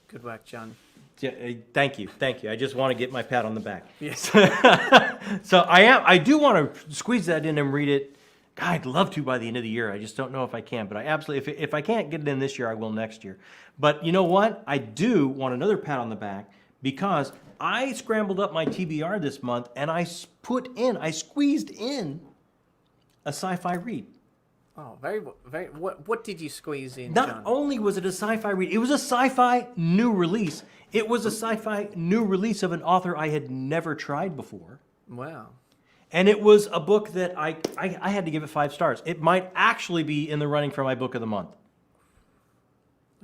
S2: Good work, John.
S1: Yeah, thank you. I just want to get my pat on the back.
S2: Yes.
S1: So I do want to squeeze that in and read it. God, I'd love to by the end of the year. I just don't know if I can. But I absolutely, if I can't get it in this year, I will next year. But you know what? I do want another pat on the back because I scrambled up my TBR this month and I squeezed in a sci-fi read.
S2: Oh, very. What did you squeeze in,
S1: Not
S2: John?
S1: only was it a sci-fi read, it was a sci-fi new release. It was a sci-fi new release of an author I had never tried before.
S2: Wow.
S1: And it was a book that I had to give it 5 stars. It might actually be in the running for my book of the month.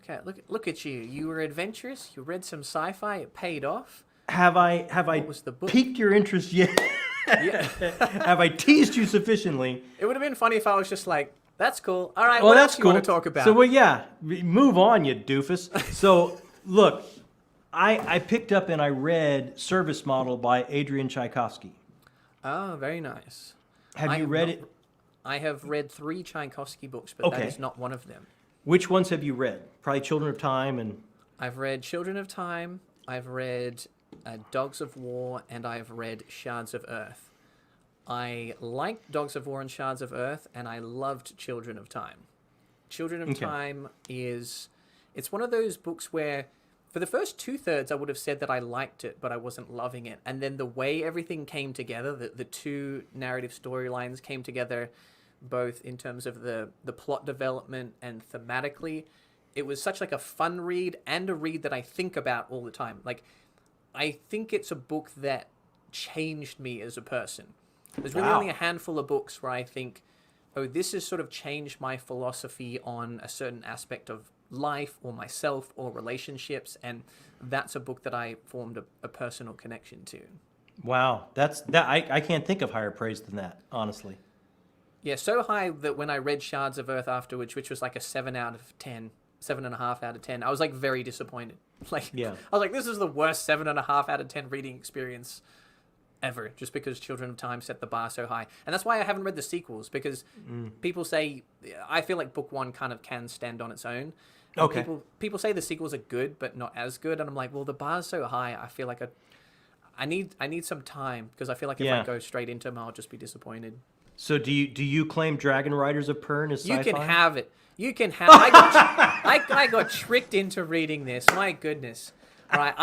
S2: Okay, look at you. You were adventurous. You read some sci-fi. It paid off.
S1: Have I
S2: What was the book?
S1: piqued your interest yet?
S2: Yeah.
S1: Have I teased you sufficiently?
S2: It would have been funny if I was just like, "That's cool. All right,
S1: Well,
S2: what
S1: that's
S2: else you
S1: cool.
S2: want to talk about?"
S1: So, well, yeah, move on, you doofus. So, look, I picked up and I read Service Model by Adrian Tchaikovsky.
S2: Oh, very nice.
S1: Have you read it?
S2: I have read 3 Tchaikovsky books, but that is not one of them.
S1: Which ones have you read? Probably Children of Time and...
S2: I've read Children of Time, I've read Dogs of War, and I've read Shards of Earth. I liked Dogs of War and Shards of Earth, and I loved Children of Time. Children of Time it's one of those books where for the first 2/3 I would have said that I liked it, but I wasn't loving it. And then the way everything came together, the two narrative storylines came together, both in terms of the plot development and thematically, it was such like a fun read and a read that I think about all the time. Like, I think it's a book that changed me as a person. There's really only a handful of books where I think, oh, this has sort of changed my philosophy on a certain aspect of life or myself or relationships, and that's a book that I formed a personal connection to.
S1: Wow, I can't think of higher praise than that, honestly.
S2: Yeah, so high that when I read Shards of Earth afterwards, which was like a 7 out of 10, 7.5 out of 10, I was like very disappointed. Like, I was like, this is the worst 7.5 out of 10 reading experience ever, just because Children of Time set the bar so high. And that's why I haven't read the sequels, because people say, I feel like book one kind of can stand on its own.
S1: Okay.
S2: People say the sequels are good, but not as good. And I'm like, well, the bar's so high, I feel like I need some time, because I feel like if I go straight into them, I'll just be disappointed.
S1: So do you claim Dragon Riders of Pern as sci-fi?
S2: You can have it. You can have it. I got tricked into reading this. My goodness. All right,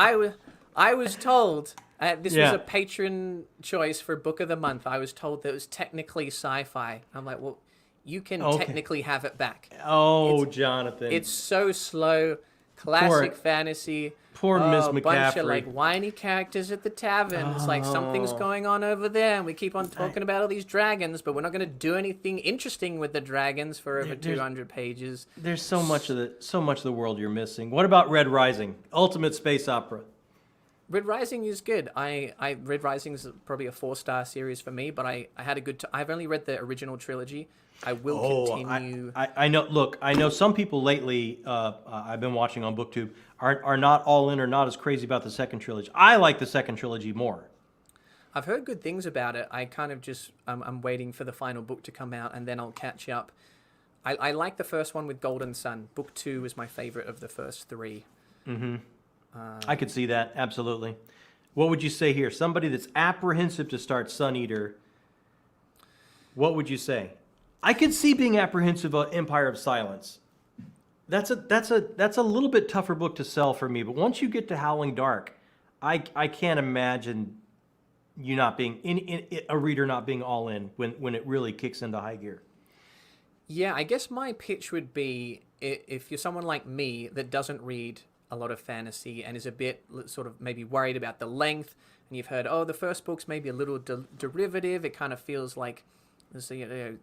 S2: I was told... this was a patron choice for Book of the Month. I was told that it was technically sci-fi. I'm like, well, you can technically have it back.
S1: Oh, Jonathan.
S2: It's so slow, classic fantasy.
S1: Poor Miss McCaffrey.
S2: A bunch of like whiny characters at the tavern. It's like something's going on over there, and we keep on talking about all these dragons, but we're not going to do anything interesting with the dragons for over 200 pages.
S1: There's so much of the world you're missing. What about Red Rising? Ultimate space opera.
S2: Red Rising is good. Red Rising is probably a 4-star series for me, but I had a good time. I've only read the original trilogy. I will continue.
S1: I know. Look, I know some people lately. I've been watching on BookTube are not all in or not as crazy about the second trilogy. I like the second trilogy more.
S2: I've heard good things about it. I kind of just I'm waiting for the final book to come out, and then I'll catch up. I like the first one with Golden Sun. Book 2 is my favorite of the first 3.
S1: Mm-hmm. I could see that, absolutely. What would you say here? Somebody that's apprehensive to start Sun Eater, what would you say? I could see being apprehensive of Empire of Silence. That's a little bit tougher book to sell for me, but once you get to Howling Dark, I can't imagine you not being a reader not being all in when it really kicks into high gear.
S2: Yeah, I guess my pitch would be, if you're someone like me that doesn't read a lot of fantasy and is a bit sort of maybe worried about the length, and you've heard, oh, the first book's maybe a little derivative, it kind of feels like there's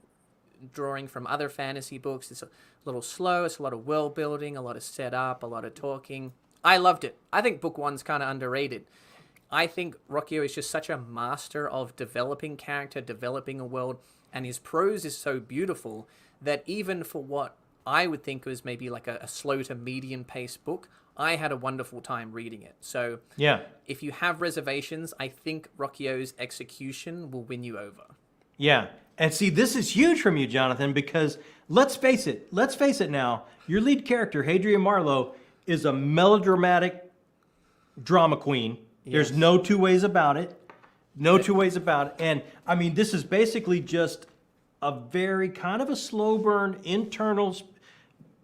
S2: drawing from other fantasy books, it's a little slow, it's a lot of world building, a lot of setup, a lot of talking. I loved it. I think book 1's kind of underrated. I think Rocchio is just such a master of developing character, developing a world, and his prose is so beautiful that even for what I would think was maybe like a slow to medium paced book, I had a wonderful time reading it. So if you have reservations, I think Rocchio's execution will win you over.
S1: Yeah. And see, this is huge from you, Jonathan, because let's face it now, your lead character, Hadrian Marlowe, is a melodramatic drama queen. Yes. There's no two ways about it. And I mean, this is basically just a very kind of a slow burn, internal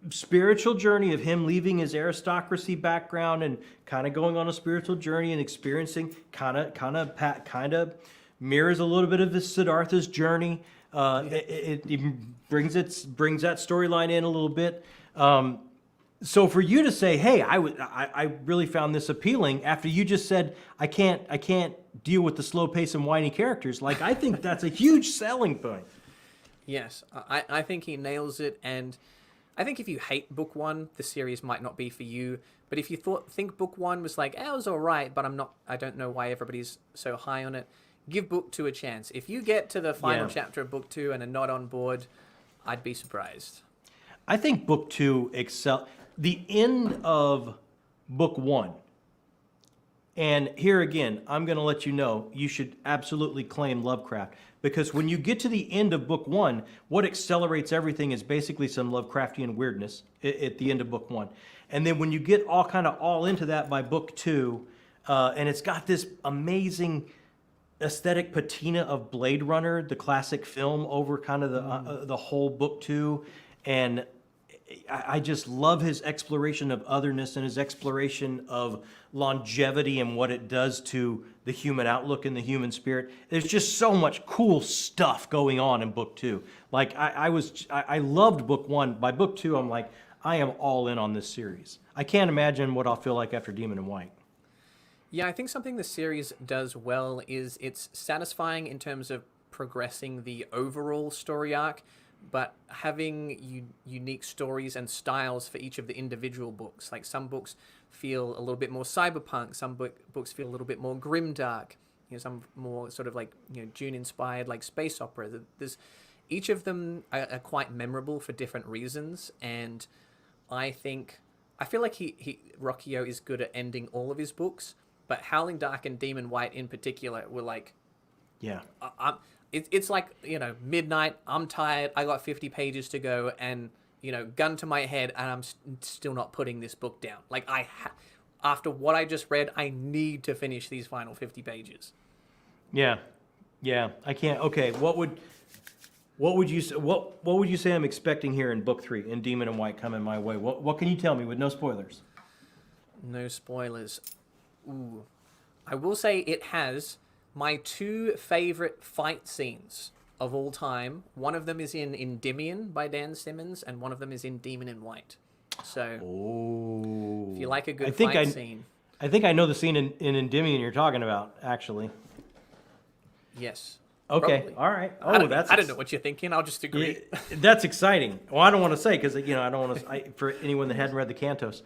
S1: spiritual journey of him leaving his aristocracy background and kind of going on a spiritual journey and experiencing kind of mirrors a little bit of this Siddhartha's journey. It even brings that storyline in a little bit. So for you to say, hey, I really found this appealing after you just said, I can't deal with the slow pace and whiny characters, like, I think that's a huge selling point.
S2: Yes, I think he nails it, and I think if you hate book 1, the series might not be for you. But if you think book 1 was like, it was all right, but I don't know why everybody's so high on it, give book 2 a chance. If you get to the final chapter of book 2 and are not on board, I'd be surprised.
S1: I think book 2 the end of book 1 And here again, I'm going to let you know, you should absolutely claim Lovecraft. Because when you get to the end of book 1, what accelerates everything is basically some Lovecraftian weirdness at the end of book 1. And then when you get all into that by book 2, and it's got this amazing aesthetic patina of Blade Runner, the classic film, over kind of the whole book 2. And I just love his exploration of otherness and his exploration of longevity and what it does to the human outlook and the human spirit. There's just so much cool stuff going on in book 2. Like I loved book 1. By book 2, I'm like, I am all in on this series. I can't imagine what I'll feel like after Demon in White.
S2: Yeah, I think something the series does well is it's satisfying in terms of progressing the overall story arc, but having unique stories and styles for each of the individual books. Like some books feel a little bit more cyberpunk, some books feel a little bit more grimdark, some more sort of like Dune-inspired, like space opera. There's each of them are quite memorable for different reasons, and I feel like Rocchio is good at ending all of his books, but Howling Dark and Demon White in particular were like,
S1: yeah.
S2: It's like, midnight, I'm tired, I got 50 pages to go, and, gun to my head, and I'm still not putting this book down. Like, after what I just read, I need to finish these final 50 pages.
S1: Yeah, I can't. Okay, what would you say I'm expecting here in book 3, in Demon in White coming my way? What can you tell me with no spoilers?
S2: No spoilers. Ooh. I will say it has my 2 favorite fight scenes of all time. One of them is in Endymion by Dan Simmons, and one of them is in Demon in White. So, if you like a good fight scene.
S1: I think I know the scene in Endymion you're talking about, actually.
S2: Yes.
S1: Okay,
S2: Probably.
S1: all right.
S2: I don't know what you're thinking. I'll just agree.
S1: Yeah, that's exciting. Well, I don't want to say because I don't want to. For anyone that hadn't read the Cantos,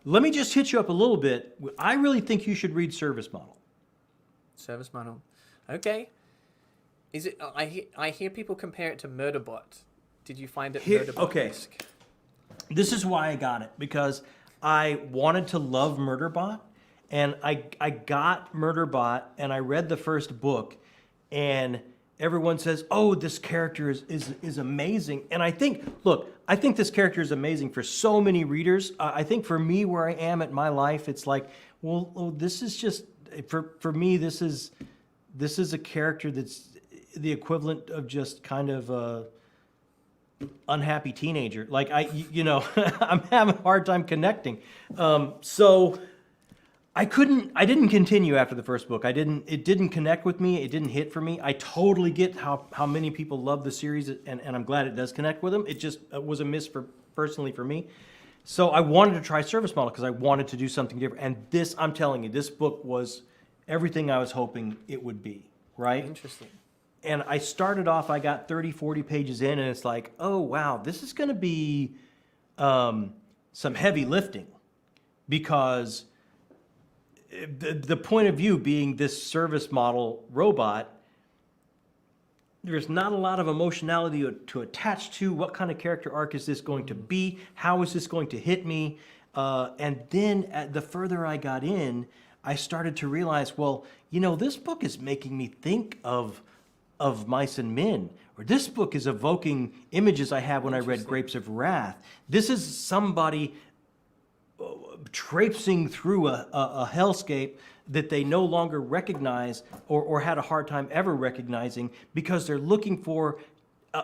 S1: let me just hit you up a little bit. I really think you should read Service Model.
S2: Service Model, okay. Is it? I hear people compare it to Murderbot. Did you find it Murderbot-esque?
S1: Okay. This is why I got it, because I wanted to love Murderbot, and I got Murderbot, and I read the first book. And everyone says, "Oh, this character is amazing." And I think this character is amazing for so many readers. I think for me, where I am at my life, it's like, well, this is just for me. This is a character that's the equivalent of just kind of a unhappy teenager. Like I'm having a hard time connecting. So. I didn't continue after the first book. It didn't connect with me. It didn't hit for me. I totally get how many people love the series, and I'm glad it does connect with them. It just was a miss personally for me. So I wanted to try Service Model because I wanted to do something different. And this, I'm telling you, this book was everything I was hoping it would be, right?
S2: Interesting.
S1: And I started off, I got 30, 40 pages in, and it's like, oh, wow, this is going to be some heavy lifting, because the point of view being this service model robot, there's not a lot of emotionality to attach to. What kind of character arc is this going to be? How is this going to hit me? And then the further I got in, I started to realize, well, this book is making me think of Mice and Men, or this book is evoking images I had when I read Grapes of Wrath. This is somebody traipsing through a hellscape that they no longer recognize or had a hard time ever recognizing, because they're looking for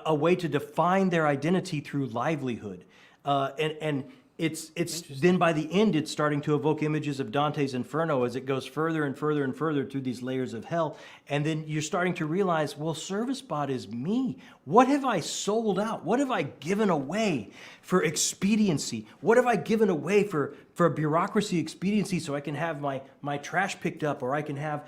S1: a way to define their identity through livelihood. And it's then by the end, it's starting to evoke images of Dante's Inferno as it goes further and further and further through these layers of hell. And then you're starting to realize, well, ServiceBot is me. What have I sold out? What have I given away for expediency? What have I given away for bureaucracy expediency so I can have my trash picked up, or I can have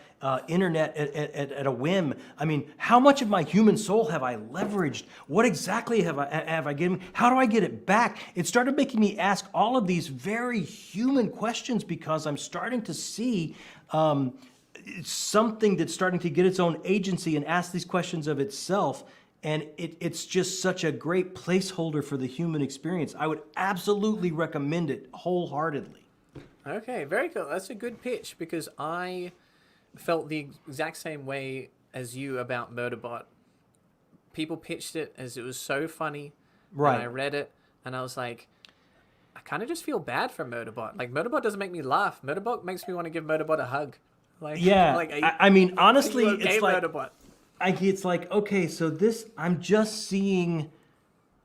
S1: internet at a whim? I mean, how much of my human soul have I leveraged? What exactly have I given? How do I get it back? It started making me ask all of these very human questions, because I'm starting to see something that's starting to get its own agency and ask these questions of itself. And it's just such a great placeholder for the human experience. I would absolutely recommend it wholeheartedly.
S2: Okay, very cool. That's a good pitch because I felt the exact same way as you about Murderbot. People pitched it as it was so funny, and I
S1: Right.
S2: read it, and I was like, I kind of just feel bad for Murderbot. Like Murderbot doesn't make me laugh. Murderbot makes me want to give Murderbot a hug. Like,
S1: Yeah.
S2: like,
S1: I mean,
S2: are
S1: honestly,
S2: you okay,
S1: it's like
S2: Murderbot?
S1: it's like, okay, so this, I'm just seeing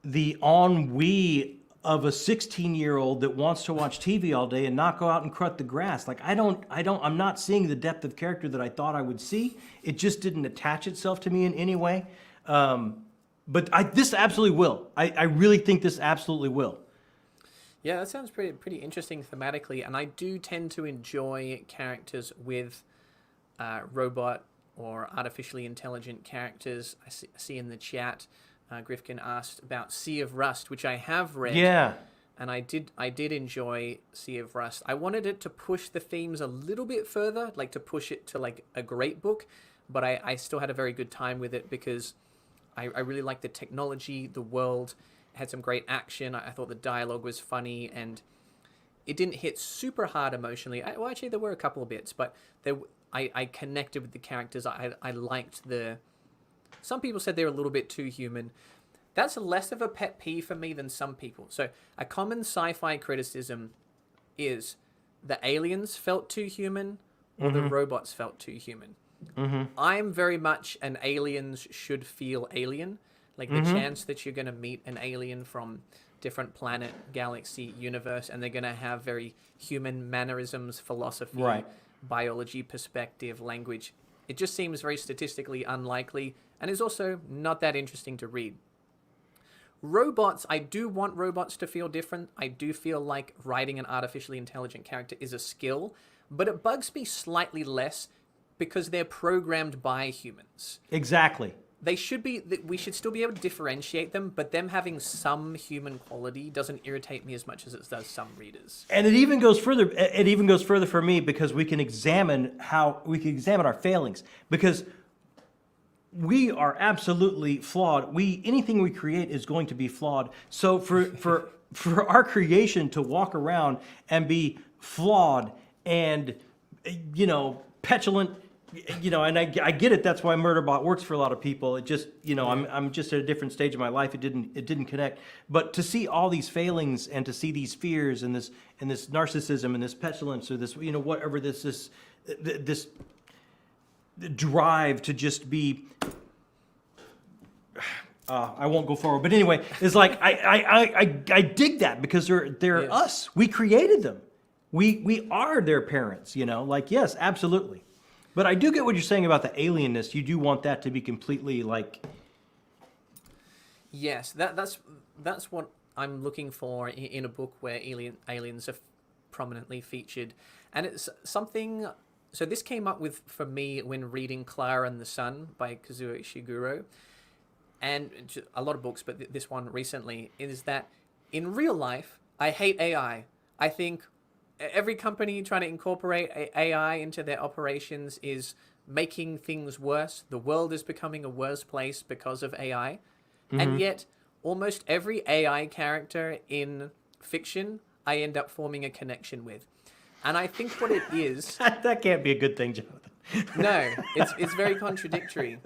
S1: the ennui of a 16-year-old that wants to watch TV all day and not go out and cut the grass. Like I'm not seeing the depth of character that I thought I would see. It just didn't attach itself to me in any way. But this absolutely will. I really think this absolutely will.
S2: Yeah, that sounds pretty interesting thematically, and I do tend to enjoy characters with robot or artificially intelligent characters. I see in the chat, Grifkin asked about Sea of Rust, which I have read.
S1: Yeah.
S2: And I did enjoy Sea of Rust. I wanted it to push the themes a little bit further, like to push it to like a great book, but I still had a very good time with it because I really liked the technology, the world, had some great action. I thought the dialogue was funny, and it didn't hit super hard emotionally. Well, actually, there were a couple of bits, but I connected with the characters. I liked the... Some people said they were a little bit too human. That's less of a pet peeve for me than some people. So a common sci-fi criticism is the aliens felt too human or the robots felt too human. I'm very much an aliens should feel alien. Like the chance that you're going to meet an alien from different planet, galaxy, universe, and they're going to have very human mannerisms, philosophy,
S1: Right.
S2: biology, perspective, language. It just seems very statistically unlikely and is also not that interesting to read. Robots, I do want robots to feel different. I do feel like writing an artificially intelligent character is a skill, but it bugs me slightly less because they're programmed by humans.
S1: Exactly.
S2: They should be, we should still be able to differentiate them, but them having some human quality doesn't irritate me as much as it does some readers.
S1: And it even goes further. It even goes further for me because we can examine our failings, because we are absolutely flawed. Anything we create is going to be flawed. So for our creation to walk around and be flawed and petulant, and I get it. That's why Murderbot works for a lot of people. It just, I'm just at a different stage of my life. It didn't connect. But to see all these failings and to see these fears and this narcissism and this petulance or this, whatever this drive to just be. I won't go forward, but anyway, it's like I dig that because they're
S2: Yes.
S1: us. We created them. We are their parents. Yes, absolutely. But I do get what you're saying about the alienness. You do want that to be completely like.
S2: Yes, that's what I'm looking for in a book where aliens are prominently featured, and it's something. So this came up for me when reading Clara and the Sun by Kazuo Ishiguro, and a lot of books, but this one recently is that in real life I hate AI. I think every company trying to incorporate AI into their operations is making things worse. The world is becoming a worse place because of AI. And yet, almost every AI character in fiction, I end up forming a connection with. And I think what it is...
S1: That can't be a good thing, Jonathan.
S2: No, it's very contradictory.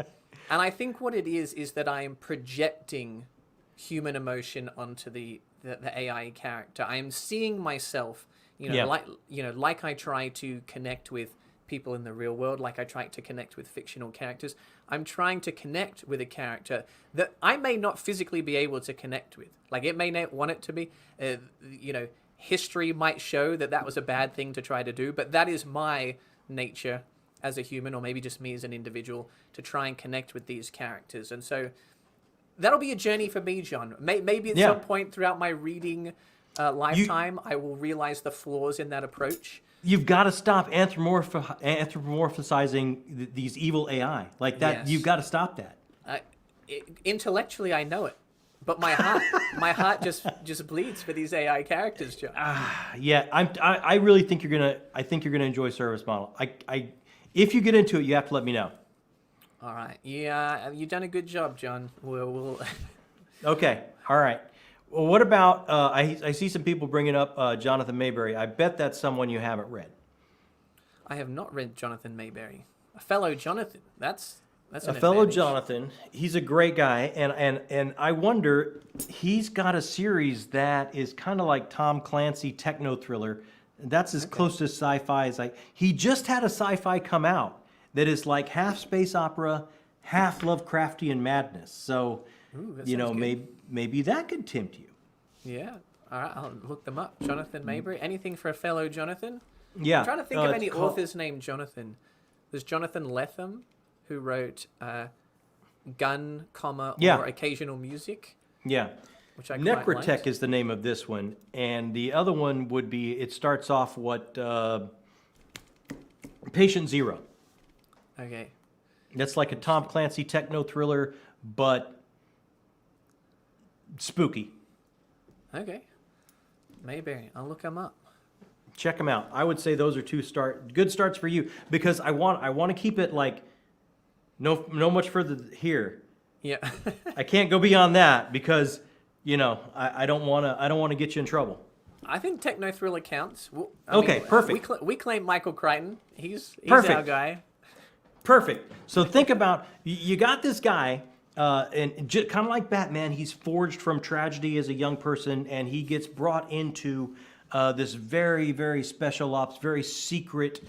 S2: And I think what it is that I am projecting human emotion onto the AI character. I am seeing myself... like I try to connect with people in the real world, like I try to connect with fictional characters, I'm trying to connect with a character that I may not physically be able to connect with. Like it may not want it to be, history might show that was a bad thing to try to do, but that is my nature as a human, or maybe just me as an individual, to try and connect with these characters. And so that'll be a journey for me, John. Maybe at some point throughout my reading lifetime, I will realize the flaws in that approach.
S1: You've got to stop anthropomorphizing these evil AI like that.
S2: Yes.
S1: You've got to stop that.
S2: Intellectually, I know it, but my heart just bleeds for these AI characters, John.
S1: Yeah, I really think you're gonna. I think you're gonna enjoy Service Model. If you get into it, you have to let me know.
S2: All right. Yeah, you've done a good job, John. We'll...
S1: Okay. All right. Well, what about, I see some people bringing up Jonathan Mayberry. I bet that's someone you haven't read.
S2: I have not read Jonathan Mayberry. A fellow Jonathan. That's
S1: A
S2: an
S1: fellow
S2: advantage.
S1: Jonathan. He's a great guy, and I wonder, he's got a series that is kind of like Tom Clancy techno thriller. That's as close to sci-fi as he just had a sci-fi come out that is like half space opera, half Lovecraftian madness. So,
S2: Ooh, that
S1: you know,
S2: sounds good.
S1: maybe that could tempt you.
S2: Yeah. All right, I'll look them up. Jonathan Mayberry. Anything for a fellow Jonathan?
S1: Yeah.
S2: I'm trying to think of
S1: it's
S2: any
S1: called-
S2: authors named Jonathan. There's Jonathan Lethem, who wrote Gun,
S1: Yeah.
S2: or Occasional Music,
S1: Yeah.
S2: which I quite
S1: Necrotech
S2: liked.
S1: is the name of this one, and the other one would be, it starts off Patient Zero.
S2: Okay.
S1: That's like a Tom Clancy techno thriller, but spooky.
S2: Okay. Mayberry. I'll look them up.
S1: Check them out. I would say those are good starts for you, because I want to keep it like no much further here.
S2: Yeah.
S1: I can't go beyond that because I don't want to get you in trouble.
S2: I think techno thriller counts. Well,
S1: Okay, perfect.
S2: We claim Michael Crichton. He's
S1: Perfect.
S2: our guy.
S1: Perfect. So think about, you got this guy, and kind of like Batman, he's forged from tragedy as a young person, and he gets brought into this very, very special ops, very secret,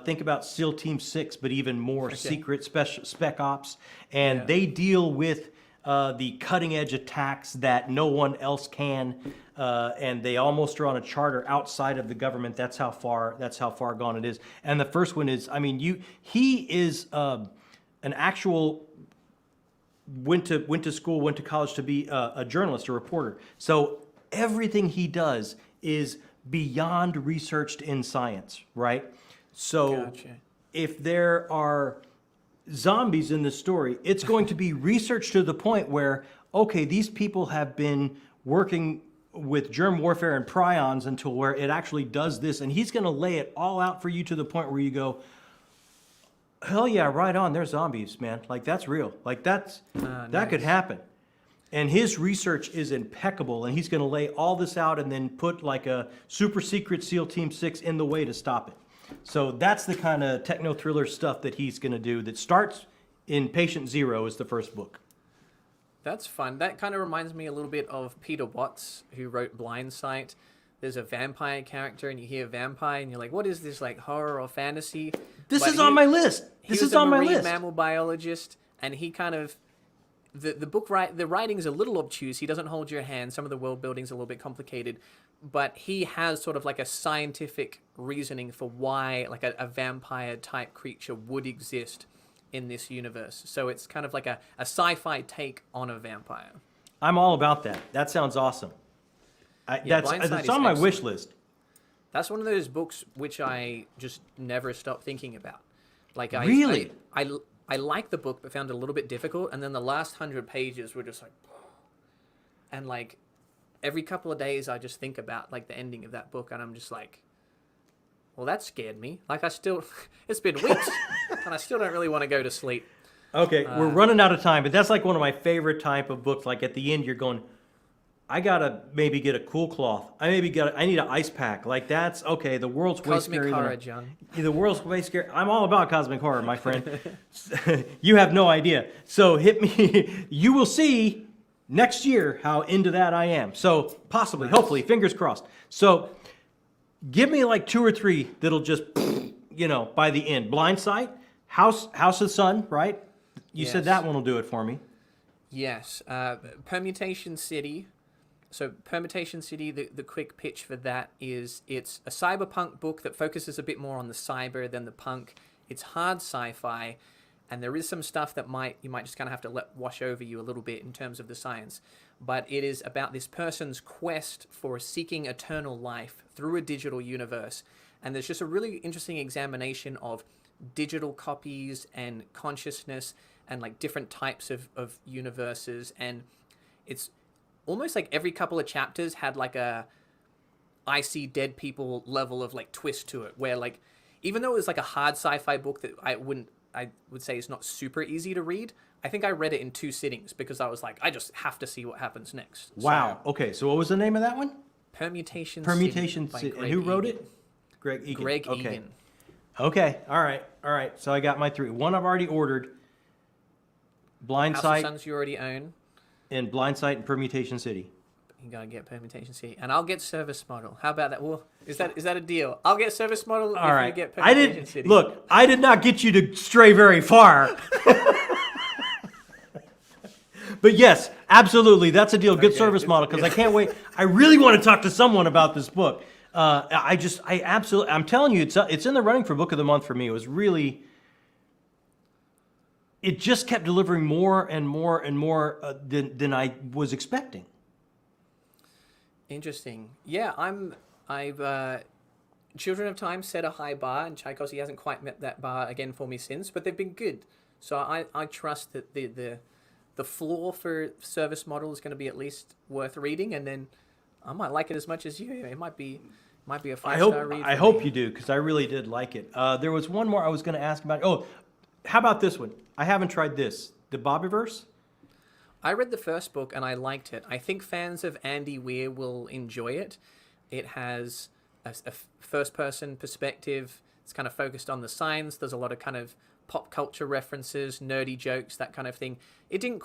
S1: think about SEAL Team 6, but even more secret spec ops. And
S2: Yeah.
S1: they deal with the cutting edge attacks that no one else can. And they almost are on a charter outside of the government. That's how far gone it is. And the first one is, he is an actual went to school, went to college to be a journalist, a reporter. So everything he does is beyond researched in science, right? So
S2: Gotcha.
S1: if there are zombies in the story, it's going to be researched to the point where, okay, these people have been working with germ warfare and prions until where it actually does this, and he's going to lay it all out for you to the point where you go, hell yeah, right on, there's zombies, man. Like, that's real. Like, that could happen. And his research is impeccable, and he's going to lay all this out and then put like a super secret SEAL Team 6 in the way to stop it. So that's the kind of techno thriller stuff that he's going to do, that starts in Patient Zero is the first book.
S2: That's fun. That kind of reminds me a little bit of Peter Watts, who wrote Blind Sight. There's a vampire character, and you hear vampire, and you're like, what is this, like horror or fantasy?
S1: This
S2: But
S1: is on my list. This is on my
S2: He was a marine
S1: list.
S2: mammal biologist, and he kind of... The writing's a little obtuse. He doesn't hold your hand. Some of the world building's a little bit complicated. But he has sort of like a scientific reasoning for why like a vampire-type creature would exist in this universe. So it's kind of like a sci-fi take on a vampire.
S1: I'm all about that. That sounds awesome.
S2: Blind Sight
S1: That's
S2: is
S1: on my
S2: excellent.
S1: wish list.
S2: That's one of those books which I just never stop thinking about. Like
S1: Really?
S2: I like the book, but found it a little bit difficult. And then the last 100 pages were just like, and like every couple of days, I just think about like the ending of that book, and I'm just like, well, that scared me. Like it's been weeks, and I still don't really want to go to sleep.
S1: Okay, we're running out of time, but that's like one of my favorite type of books. Like at the end, you're going, I gotta maybe get a cool cloth. I need an ice pack. Like that's okay. The world's way
S2: Cosmic
S1: scarier
S2: horror,
S1: than
S2: John.
S1: the world's way scary. I'm all about cosmic horror, my friend. You have no idea. So hit me. You will see next year how into that I am. So possibly, hopefully, fingers crossed. So give me like 2 or 3 that'll just, by the end. Blind Sight, House of Sun, right? You said
S2: Yes.
S1: that one will do it for me.
S2: Yes. Permutation City. So Permutation City, the quick pitch for that is it's a cyberpunk book that focuses a bit more on the cyber than the punk. It's hard sci-fi, and there is some stuff that you might just kind of have to let wash over you a little bit in terms of the science. But it is about this person's quest for seeking eternal life through a digital universe. And there's just a really interesting examination of digital copies and consciousness and like different types of universes. And it's almost like every couple of chapters had like a I see dead people level of like twist to it, where like even though it was like a hard sci-fi book that I wouldn't I would say it's not super easy to read. I think I read it in 2 sittings because I was like, I just have to see what happens next.
S1: Wow.
S2: So,
S1: Okay. So what was the name of that one?
S2: Permutation
S1: Permutation
S2: City.
S1: City. And who wrote it? Greg Egan.
S2: Greg
S1: Okay.
S2: Egan.
S1: Okay. All right. All right. So I got my 3. One I've already ordered. Blind
S2: House of
S1: Sight
S2: Suns you already own.
S1: and Blind Sight and Permutation City.
S2: You gotta get Permutation City, and I'll get Service Model. How about that? Well, is that a deal? I'll get Service Model
S1: All
S2: if
S1: right.
S2: you get
S1: I
S2: Permutation
S1: didn't
S2: City.
S1: look. I did not get you to stray very far. But yes, absolutely, that's a deal. Good
S2: Okay.
S1: Service Model because I can't wait. I really want to talk to someone about this book. I absolutely. I'm telling you, it's in the running for Book of the Month for me. It was really. It just kept delivering more and more and more than I was expecting.
S2: Interesting. Yeah, I've Children of Time set a high bar, and Tchaikovsky hasn't quite met that bar again for me since, but they've been good. So I trust that the floor for Service Model is going to be at least worth reading, and then I might like it as much as you. It might be a 5-star read.
S1: I hope you do because I really did like it. There was one more I was going to ask about. Oh, how about this one? I haven't tried this. The Bobbyverse.
S2: I read the first book and I liked it. I think fans of Andy Weir will enjoy it. It has a first-person perspective. It's kind of focused on the science. There's a lot of kind of pop culture references, nerdy jokes, that kind of thing. It didn't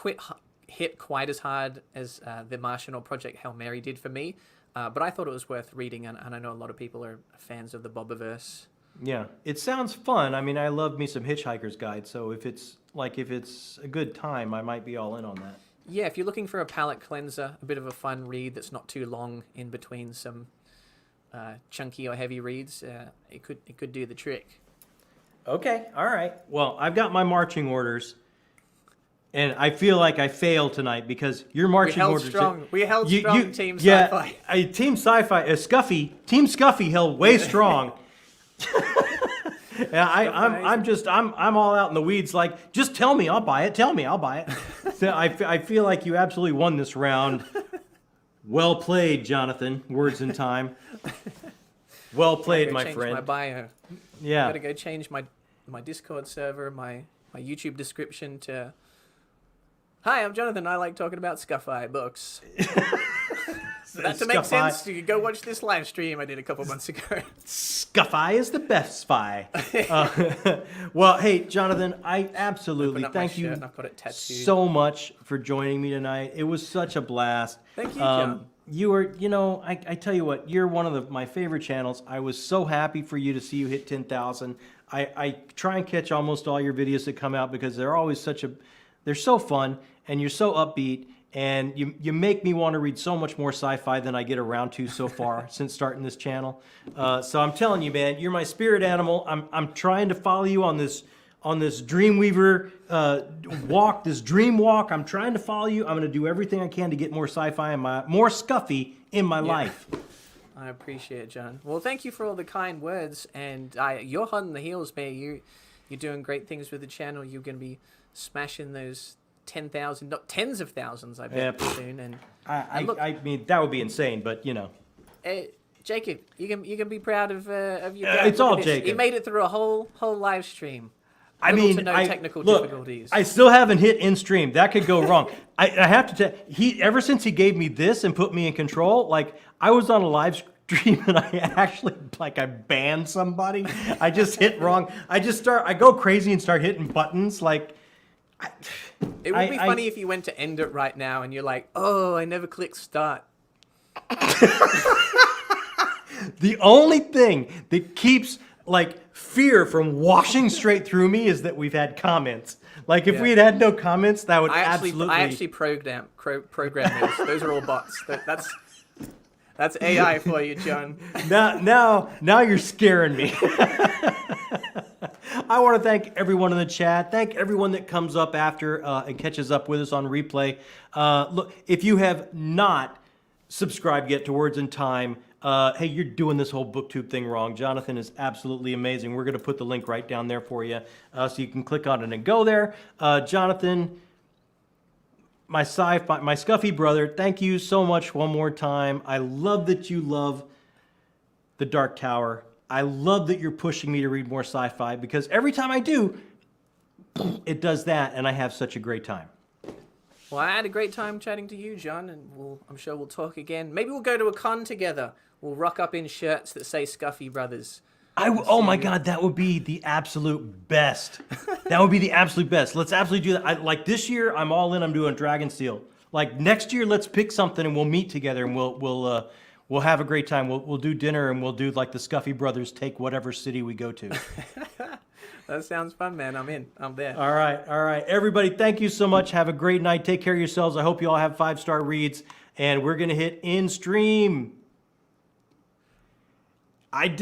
S2: hit quite as hard as The Martian or Project Hail Mary did for me, but I thought it was worth reading, and I know a lot of people are fans of the Bobbyverse.
S1: Yeah, it sounds fun. I mean, I love me some Hitchhiker's Guide, so if it's a good time, I might be all in on that.
S2: Yeah, if you're looking for a palate cleanser, a bit of a fun read that's not too long in between some chunky or heavy reads, it could do the trick.
S1: Okay, all right. Well, I've got my marching orders, and I feel like I failed tonight because your marching orders.
S2: We held strong, Team Sci-Fi.
S1: Yeah, Team Sci-Fi, Team Scuffy held way strong. Yeah, I'm all out in the weeds. Like, just tell me, I'll buy it. Tell me, I'll buy it. So I feel like you absolutely won this round. Well played, Jonathan. Words in time. Well played, my friend.
S2: My bio.
S1: Yeah.
S2: Gotta go change my Discord server, my YouTube description to. Hi, I'm Jonathan. I like talking about Scuffy books. For that to make sense, you could go watch this live stream I did a couple months ago.
S1: Scuffy is the best spy. Well, hey, Jonathan, I absolutely thank you
S2: and I've got it tattooed.
S1: so much for joining me tonight. It was such a blast.
S2: Thank you, John.
S1: You were, I tell you what, you're one of my favorite channels. I was so happy for you to see you hit 10,000. I try and catch almost all your videos that come out because they're always they're so fun and you're so upbeat. And you make me want to read so much more sci-fi than I get around to so far since starting this channel. So I'm telling you, man, you're my spirit animal. I'm trying to follow you on this Dreamweaver walk, this dream walk. I'm trying to follow you. I'm going to do everything I can to get more sci-fi and more Scuffy in my life.
S2: I appreciate it, John. Well, thank you for all the kind words. And you're hot on the heels, man. You're doing great things with the channel. You're going to be smashing those 10,000, not tens of thousands, I bet, soon. And
S1: I mean, that would be insane, but
S2: Jacob, you can be proud of your dad.
S1: It's all Jacob.
S2: He made it through a whole live stream.
S1: I mean,
S2: to no technical difficulties.
S1: I still haven't hit in stream. That could go wrong. I have to tell ever since he gave me this and put me in control, like I was on a live stream and I actually I banned somebody. I just hit wrong. I go crazy and start hitting buttons like.
S2: It would be funny if you went to end it right now and you're like, oh, I never clicked start.
S1: The only thing that keeps fear from washing straight through me is that we've had comments. Like if we had no comments, that would absolutely.
S2: I actually program those. Those are all bots. That's AI for you, John.
S1: Now you're scaring me. I want to thank everyone in the chat. Thank everyone that comes up after and catches up with us on replay. Look, if you have not subscribed yet to Words in Time, hey, you're doing this whole BookTube thing wrong. Jonathan is absolutely amazing. We're going to put the link right down there for you so you can click on it and go there. Jonathan, my Scuffy brother, thank you so much one more time. I love that you love The Dark Tower. I love that you're pushing me to read more sci-fi because every time I do, it does that, and I have such a great time.
S2: Well, I had a great time chatting to you, John, and I'm sure we'll talk again. Maybe we'll go to a con together. We'll rock up in shirts that say Scuffy Brothers.
S1: Oh my God, that would be the absolute best. That would be the absolute best. Let's absolutely do that. Like this year, I'm all in. I'm doing Dragonsteel. Like next year, let's pick something and we'll meet together and we'll have a great time. We'll do dinner and we'll do like the Scuffy Brothers take whatever city we go to.
S2: That sounds fun, man. I'm in. I'm there.
S1: All right. Everybody, thank you so much. Have a great night. Take care of yourselves. I hope you all have 5-star reads. And we're going to hit in stream. I did.